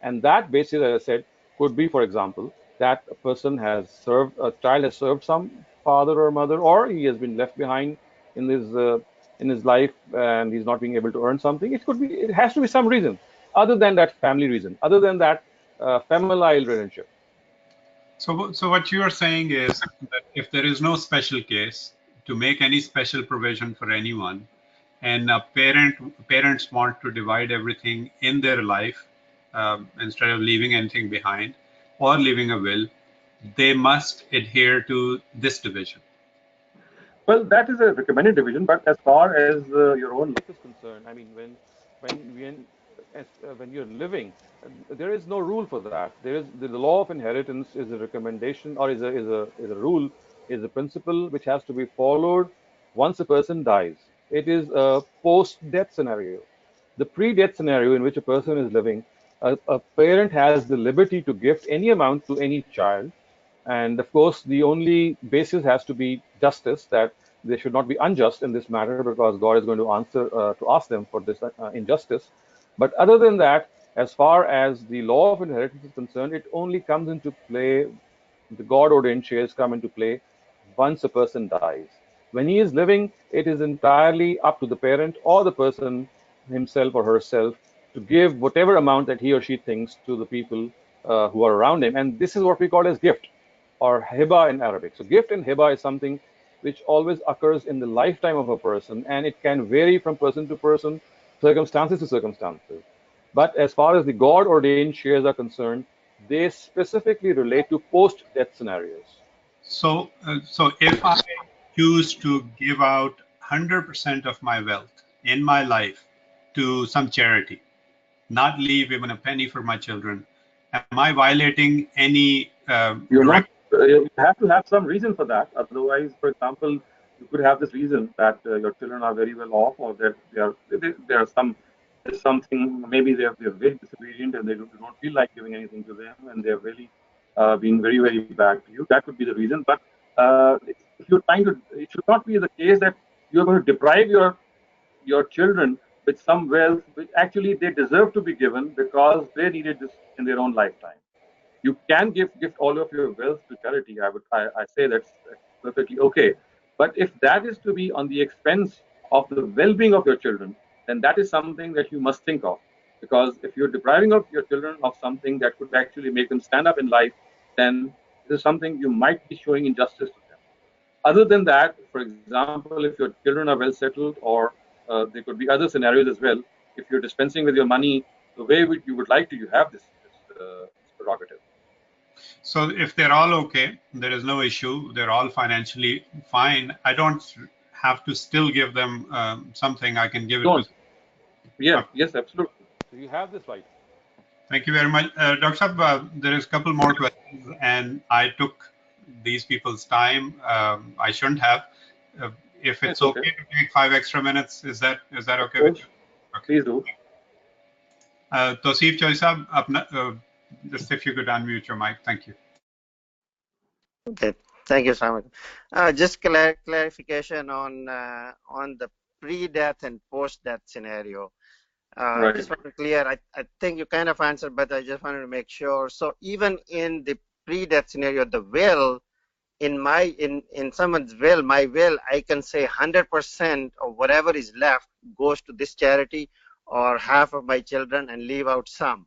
And that basis, as I said, could be, for example, that a child has served some father or mother, or he has been left behind in his life and he's not being able to earn something. It has to be some reason other than that family reason, other than that familial relationship. So what you are saying is that if there is no special case to make any special provision for anyone, and parents want to divide everything in their life instead of leaving anything behind or leaving a will, they must adhere to this division. Well, that is a recommended division, but as far as your own life is concerned, I mean, when you're living, there is no rule for that. There is the law of inheritance is a recommendation or is a rule, is a principle which has to be followed once a person dies. It is a post-death scenario. The pre-death scenario in which a person is living, a parent has the liberty to gift any amount to any child, and of course, the only basis has to be justice, that they should not be unjust in this matter because God is going to answer to ask them for this injustice. But other than that, as far as the law of inheritance is concerned, it only comes into play, the God ordained shares come into play once a person dies. When he is living, it is entirely up to the parent or the person himself or herself to give whatever amount that he or she thinks to the people who are around him. And this is what we call as gift or hiba in Arabic. So gift and hiba is something which always occurs in the lifetime of a person, and it can vary from person to person, circumstances to circumstances. But as far as the God ordained shares are concerned, they specifically relate to post death scenarios. So if I choose to give out 100% of my wealth in my life to some charity, not leave even a penny for my children, am I violating any You're not, direct? you have to have some reason for that. Otherwise, for example, you could have this reason that your children are very well off, or that there are there's something, maybe they're very disobedient and they don't feel like giving anything to them, and they're really being very, very bad to you. That could be the reason. But if you're trying to, it should not be the case that you're going to deprive your children with some wealth which actually they deserve to be given because they needed this in their own lifetime. You can gift all of your wealth to charity. I say that's perfectly okay. But if that is to be on the expense of the well-being of your children, then that is something that you must think of. Because if you're depriving of your children of something that could actually make them stand up in life, then this is something you might be showing injustice to them. Other than that, for example, if your children are well settled, or there could be other scenarios as well. If you're dispensing with your money the way you would like to, you have this prerogative. So if they're all okay, there is no issue. They're all financially fine. I don't have to still give them something. I can give You it to. don't. Yes, Okay. yes, absolutely. So you have this right. Thank you very much, Dr. Saab. There is a couple more questions, and I took these people's time. I shouldn't have. Uh, if it's It's okay. okay to take 5 extra minutes, is that Of okay with you? course. Okay. Please do. Tosif Choi Saab, just if you could unmute your mic. Thank you. Okay, thank you, Simon. Just clarification on the pre-death and post-death scenario. Right. Just want to clear. I think you kind of answered, but I just wanted to make sure. So even in the pre-death scenario, the will in someone's will, my will, I can say 100% of whatever is left goes to this charity or half of my children and leave out some.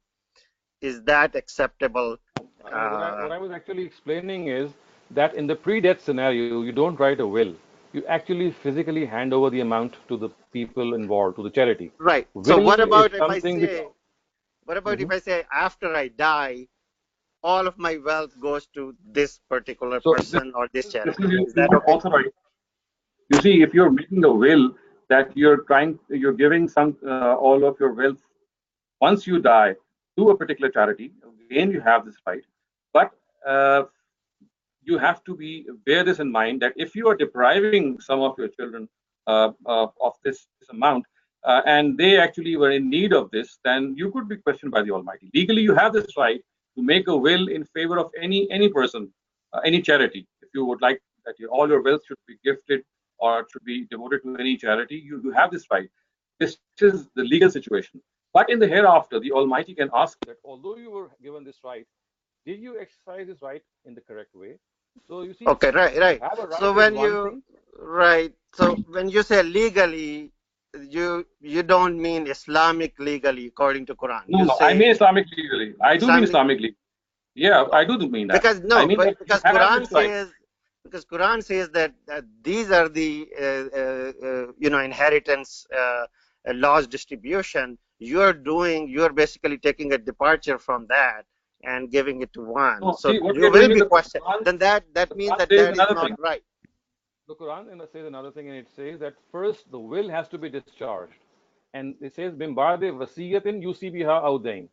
Is that acceptable? What I was actually explaining is that in the pre-death scenario, you don't write a will. You actually physically hand over the amount to the people involved, to the charity. Right. So Will what is about if I something which. say, what about if Mhm. I say after I die, all of my wealth goes to this particular So this person or this this charity? is Is that not okay? authorized. You see, if you're making a will that you're giving some all of your wealth once you die to a particular charity, again you have this right. But uh, you have to be bear this in mind that if you are depriving some of your children of this amount and they actually were in need of this, then you could be questioned by the Almighty. Legally, you have this right to make a will in favor of any person, any charity. If you would like that all your wealth should be gifted or it should be devoted to any charity, you have this right. This is the legal situation. But in the hereafter, the Almighty can ask that although you were given this right, did you exercise this right in the correct way? So you see, Okay, right, to right. have a right So is when one you thing. right, so when you say legally, you don't mean Islamic legally according to Quran. No, You no, I say mean Islamic legally. I do mean Islamic Islamic legally. Yeah, I do mean that. because I no, mean that but you because have Quran this right. says these are the inheritance laws distribution. You're basically taking a departure from that and giving it to one. No, So see, what we you are will doing in be the questioned. Quran, Then that the means Quran that says that is another not thing. right. The Quran says another thing, and it says that first the will has to be discharged, and it says "Bimbarde wasiyatin yusibiha audain,"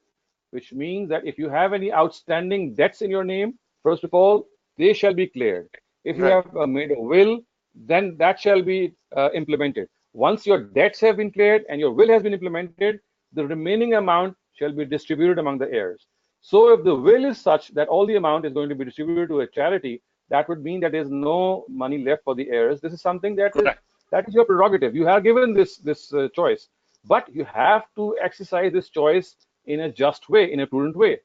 which means that if you have any outstanding debts in your name, first of all, they shall be cleared. If you Right. have made a will, then that shall be implemented. Once your debts have been cleared and your will has been implemented, the remaining amount shall be distributed among the heirs. So, if the will is such that all the amount is going to be distributed to a charity, that would mean that there's no money left for the heirs. This is something Correct. that is your prerogative. You have given this choice, but you have to exercise this choice in a just way, in a prudent way.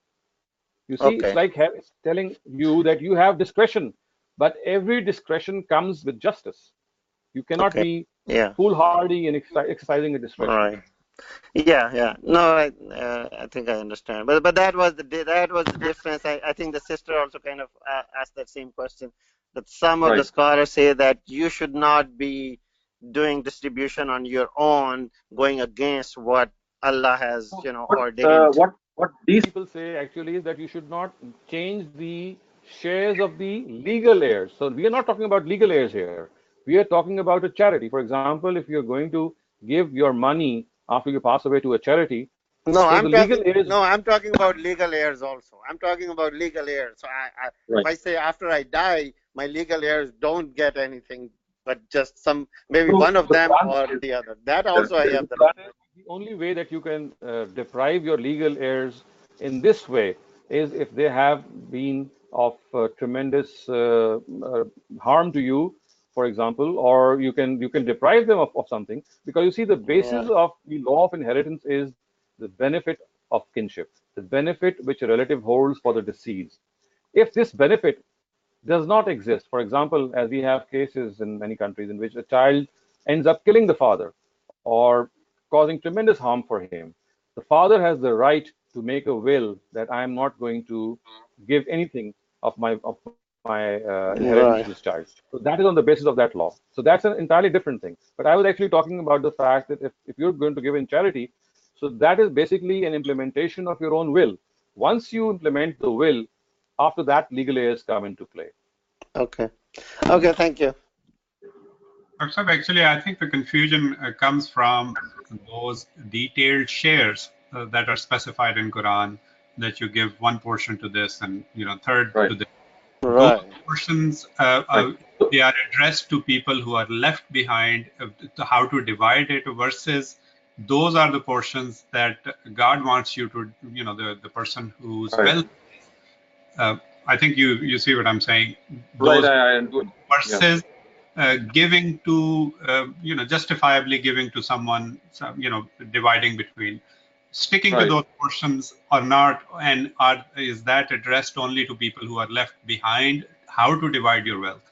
You see, it's Okay. like it's telling you that you have discretion, but every discretion comes with justice. You cannot Okay. be Yeah. foolhardy in exercising a All discretion. right. Yeah, yeah. No, I think I understand. But that was the difference. I think the sister also kind of asked that same question. That some of the Right. scholars say that you should not be doing distribution on your own, going against what Allah has, So ordained. what these people say actually is that you should not change the shares of the legal heirs. So we are not talking about legal heirs here. We are talking about a charity. For example, if you're going to give your money after you pass away to a charity, No, so the I'm legal talking. heirs. No, I'm talking about legal heirs also. I'm talking about legal heirs. So if Right. I say after I die, my legal heirs don't get anything, but just some, maybe So one of the them Quran or says, the other. That yeah, also I the have the Quran right. says the only way that you can deprive your legal heirs in this way is if they have been of tremendous harm to you, for example, or you can deprive them of something, because you see the Yeah. basis of the law of inheritance is the benefit of kinship, the benefit which a relative holds for the deceased. If this benefit does not exist. For example, as we have cases in many countries in which a child ends up killing the father or causing tremendous harm for him, the father has the right to make a will that I am not going to give anything of my inheritance to this Right. child. So that is on the basis of that law. So that's an entirely different thing. But I was actually talking about the fact that if you're going to give in charity, so that is basically an implementation of your own will. Once you implement the will, after that, legal heirs come into play. Okay. Okay. Thank you. Akshay, actually, I think the confusion comes from those detailed shares that are specified in Quran, that you give one portion to this and third Right, to this. Those Right. portions right. So, they are addressed to people who are left behind. How to divide it versus those are the portions that God wants you to, the person whose right, wealth. Uh, I think you see what I'm saying. right. Those I do. Yeah, versus giving to justifiably giving to someone, dividing between, sticking to right. those portions or not, and is that addressed only to people who are left behind? How to divide your wealth?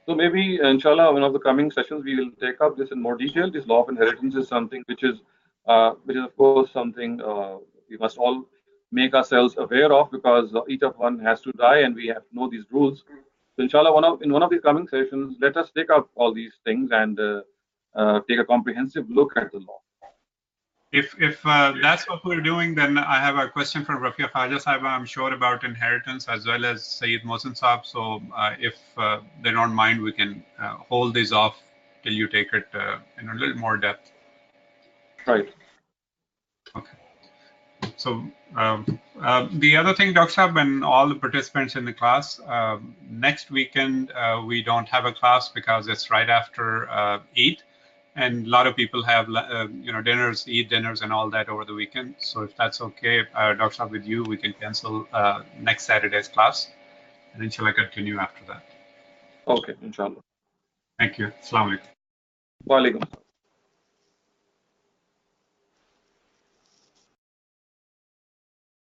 So maybe, inshallah, one of the coming sessions we will take up this in more detail. This law of inheritance is something which is of course something we must all make ourselves aware of, because each of one has to die and we have to know these rules. So inshallah, in one of these coming sessions, let us take up all these things and take a comprehensive look at the law. If that's what we're doing, then I have a question from Rafiq Khaja Sahib, I'm sure, about inheritance, as well as Sayyid Mohsin Saab. So if they don't mind, we can hold these off till you take it in a little more depth. Right. Okay. So the other thing, Dr. Saab, and all the participants in the class, next weekend we don't have a class because it's right after Eid. And a lot of people have, dinners, Eid dinners, and all that over the weekend. So if that's okay, Dr. Saab, with you, we can cancel next Saturday's class, and inshallah continue after that. Okay, inshallah. Thank you. Assalamu alaikum. Wa alaikum.